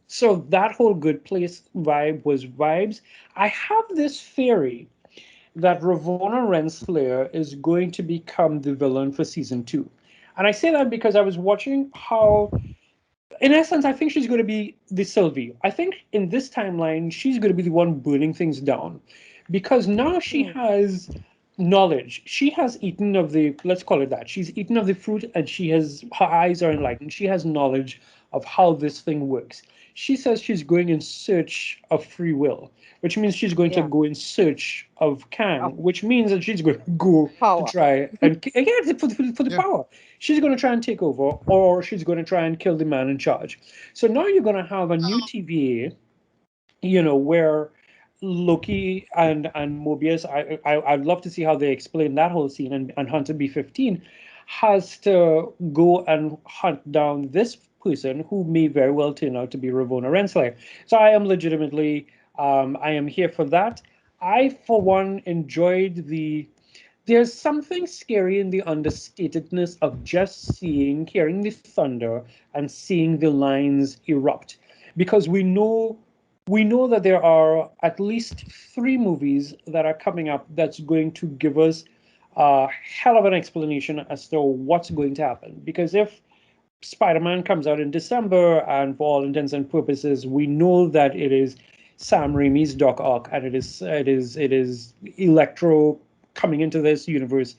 So that whole good place vibe was vibes. I have this theory that Ravonna Renslayer is going to become the villain for season 2. And I say that because I was watching how, in essence, I think she's going to be the Sylvie. I think in this timeline, she's going to be the one burning things down because now she Hmm. has knowledge. She has eaten of the, let's call it that. She's eaten of the fruit and her eyes are enlightened. She has knowledge of how this thing works. She says she's going in search of free will, which means she's going to Yeah, go in search of of Kang, which means that she's going to go to power. try and, again, for the Yeah. power. She's going to try and take over, or she's going to try and kill the man in charge. So now you're going to have a new TVA, where Loki and Mobius. I'd love to see how they explain that whole scene, and Hunter B-15 has to go and hunt down this person who may very well turn out to be Ravonna Renslayer. So I am legitimately, I am here for that. I, for one, enjoyed there's something scary in the understatedness of just hearing the thunder and seeing the lines erupt, because we know that there are at least 3 movies that are coming up that's going to give us a hell of an explanation as to what's going to happen. Because if Spider-Man comes out in December, and for all intents and purposes, we know that it is Sam Raimi's Doc Ock, and it is Electro coming into this universe.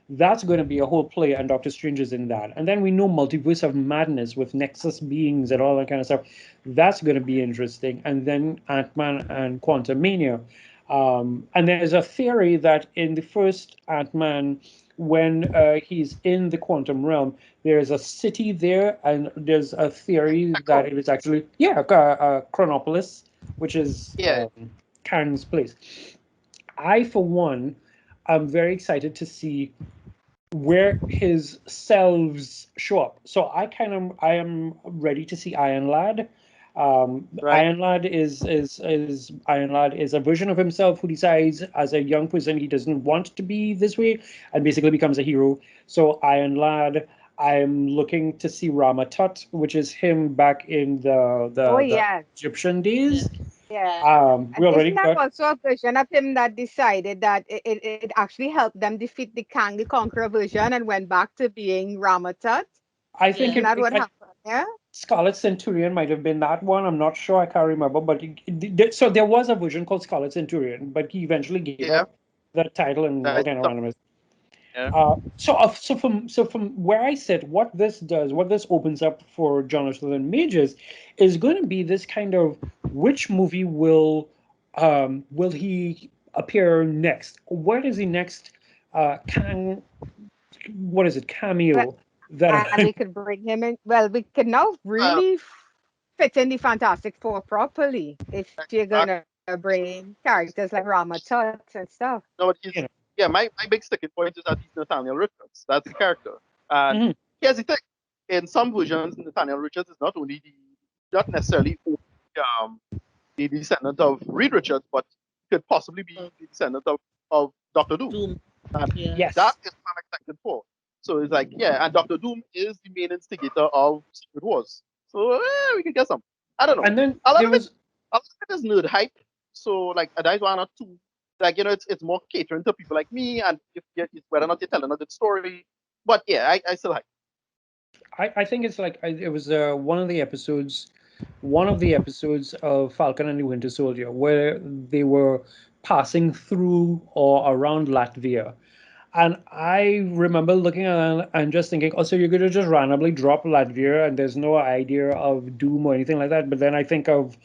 That's going to be a whole play, and Doctor Strange is in that. And then we know Multiverse of Madness with Nexus beings and all that kind of stuff. That's going to be interesting. And then Ant-Man and Quantumania. And there's a theory that in the first Ant-Man, when he's in the quantum realm, there's a city there, and there's a theory that Echo. it is actually, Chronopolis, which is Yeah. Kang's place. I, for one, am very excited to see where his selves show up. So I am ready to see Iron Lad. Right. Iron Lad is a version of himself who decides as a young person he doesn't want to be this way and basically becomes a hero. So Iron Lad. I'm looking to see Rama Tut, which is him back in Oh the yes, Egyptian Yeah. days. yeah. We And already isn't that got. also a version of him that decided that it actually helped them defeat the Kang the Conqueror version and went back to being Ramatat? I think Isn't Yeah. that what happened? Yeah. Scarlet Centurion might have been that one. I'm not sure. I can't remember. But so there was a version called Scarlet Centurion, but he eventually gave Yeah. up the title and That went some anonymous. Yeah. So from where I sit, what this does, what this opens up for Jonathan Majors, is going to be this kind of which movie will he appear next? Where does he next can what is it Well, cameo that and we could bring him in. Well, we could now Well, really fit in the Fantastic Four properly if you're exactly. gonna bring characters like Rama Tut and stuff. No, but he's you know? yeah. My big sticking point is that he's Nathaniel Richards. That's the character. And Mhm. here's the thing: in some versions, Nathaniel Richards is not only not necessarily the descendant of Reed Richards, but could possibly be the descendant of Doctor Doom. Doom. And Yeah. that Yes, is what I'm excited for. So it's like, yeah, and Doctor Doom is the main instigator of Secret Wars. So we can get some. I don't know. and then A lot there of it, was a lot of it is nerd hype. So like, that's one or two. Like it's more catering to people like me, and if whether or not you're telling a good story. But yeah, I still hype. I think it's like it was one of the episodes of Falcon and the Winter Soldier where they were passing through or around Latvia. And I remember looking at it and just thinking, oh, so you're going to just randomly drop Latvia and there's no idea of Doom or anything like that. But then I think of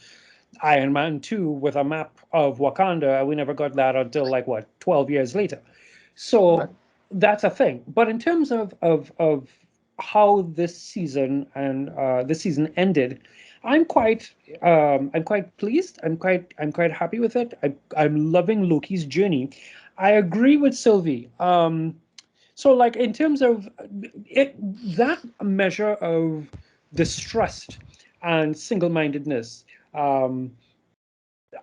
Iron Man 2 with a map of Wakanda, and we never got that until like what, 12 years later. Right. So that's a thing. But in terms of how this season ended, I'm quite pleased. I'm quite happy with it. I'm loving Loki's journey. I agree with Sylvie. So like in terms of it, that measure of distrust and single-mindedness, um,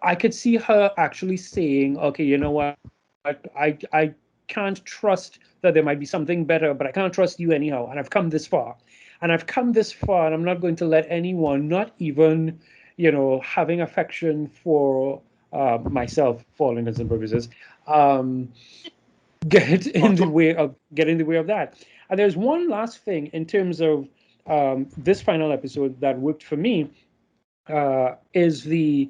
I could see her actually saying, okay, you know what, I can't trust that there might be something better, but I can't trust you anyhow. And I've come this far. And I've come this far, and I'm not going to let anyone, not even, having affection for myself, for all intents and purposes, um, get in the way of that. And there's one last thing in terms of this final episode that worked for me, is the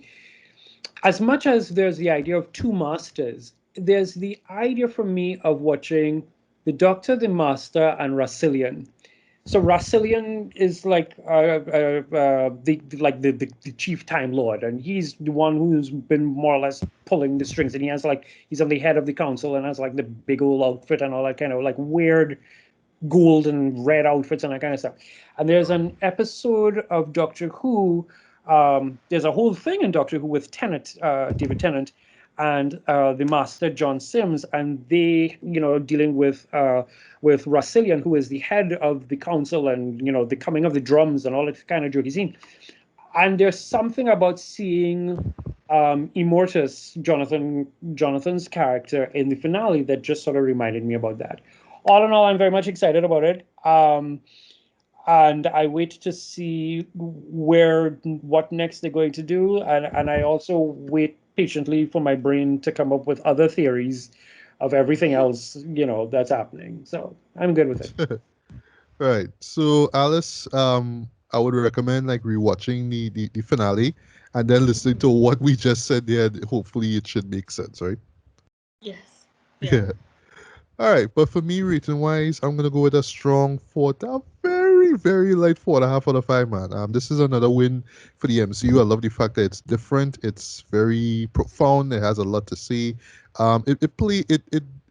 as much as there's the idea of two masters, there's the idea for me of watching the Doctor, the Master, and Rassillion. So Rassillion is like the chief Time Lord, and he's the one who's been more or less pulling the strings, and he's on the head of the council and has like the big old outfit and all that kind of like weird gold and red outfits and that kind of stuff. And there's an episode of Doctor Who. There's a whole thing in Doctor Who with Tennant, David Tennant, and the Master John Sims, and they, dealing with Rassillion, who is the head of the council, and the coming of the drums and all that kind of jokey scene. And there's something about seeing Immortus, Jonathan's character in the finale, that just sort of reminded me about that. All in all, I'm very much excited about it. And I wait to see what next they're going to do, and I also wait patiently for my brain to come up with other theories of everything else, that's happening. So I'm good with it. Right. So Alice, I would recommend like rewatching the finale and then listening to what we just said there. Hopefully it should make sense, right? Yes. Yeah. Yeah. All right. But for me, rating wise, I'm gonna go with a strong four, a very, very light 4.5 out of 5, man. This is another win for the MCU. I love the fact that it's different. It's very profound. It has a lot to say.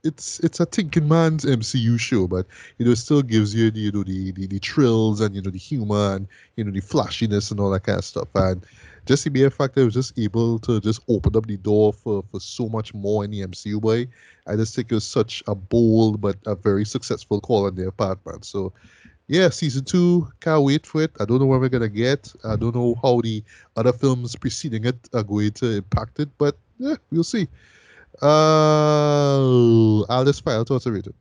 It's a thinking man's MCU show, but it still gives you the thrills and the humor and the flashiness and all that kind of stuff. And just the mere fact that it was just able to just open up the door for so much more in the MCU way. I just think it was such a bold but a very successful call on their part, man. So yeah, season two, can't wait for it. I don't know what we're gonna get. I don't know how the other films preceding it are going to impact it, but yeah, we'll see. I'll just file towards a rating.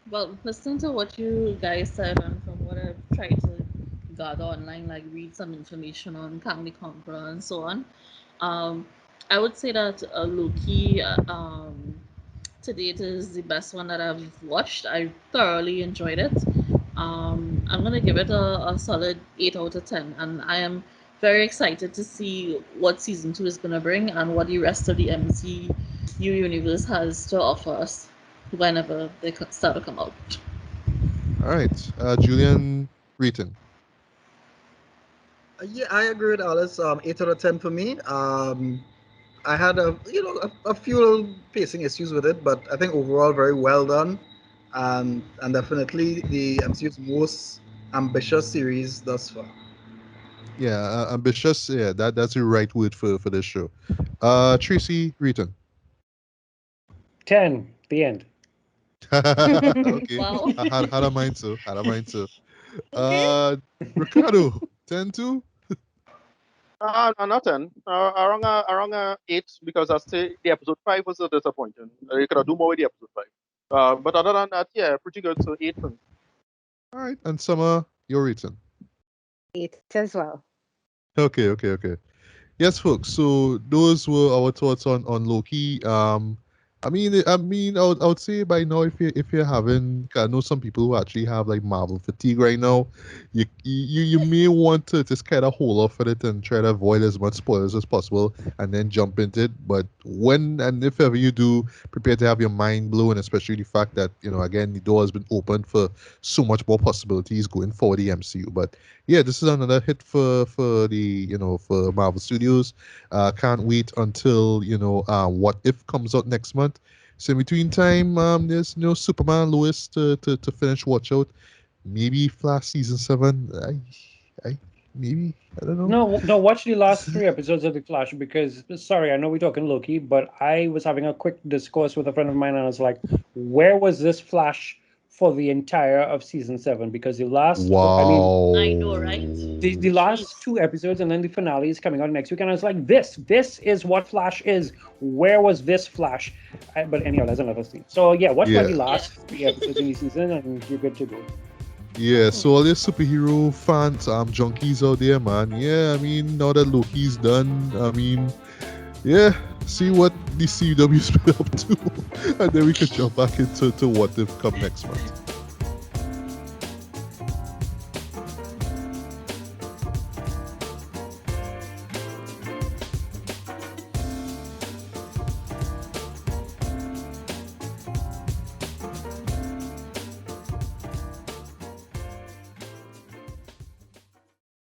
Well, listening to what you guys said and from what I've tried to gather online, like read some information on Kang the Conqueror and so on, um, I would say that Loki to date is the best one that I've watched. I thoroughly enjoyed it. I'm gonna give it a solid 8 out of 10, and I am very excited to see what season 2 is gonna bring and what the rest of the new universe has to offer us whenever they start to come out. All right, Julien, rating. Yeah, I agree with Alice. 8 out of 10 for me. I had a few pacing issues with it, but I think overall very well done, and definitely the MCU's most ambitious series thus far. Yeah, ambitious. Yeah, that's the right word for this show. Tracy, rating. 10. The end. Okay, Wow. had a mind so. Had a mind so. Okay. Ricardo, 10 too. Not 10. Around 8 because I say the episode 5 was a disappointing. You could have do more with the episode 5. But other than that, yeah, pretty good. So 8 for me. All right, and Summer, your rating. 8 as well. Okay. Yes, folks. So those were our thoughts on Loki. I would say by now, if you're having, 'cause I know some people who actually have like Marvel fatigue right now, you may want to just kind of hold off on it and try to avoid as much spoilers as possible, and then jump into it. But when and if ever you do, prepare to have your mind blown, especially the fact that again the door has been opened for so much more possibilities going forward the MCU. But yeah, this is another hit for the for Marvel Studios. Can't wait until What If comes out next month. So in between time, there's Superman, Lois to finish watch out. Maybe Flash season 7. I maybe I don't know. No, watch the last 3 episodes of The Flash because, sorry, I know we're talking Loki, but I was having a quick discourse with a friend of mine and I was like, where was this Flash for the entire of season 7? Because the last, I mean, I know, right? the last 2 episodes and then the finale is coming out next week, and I was like, this is what Flash is. Where was this Flash? But anyhow, that's another thing. So yeah, watch Yeah. the last 3 episodes in the season, and you're good to go. Yeah, so all your superhero fans, junkies out there, man. Yeah, I mean, now that Loki's done, I mean, yeah, see what the CW's been up to, and then we could jump back into What If come next month.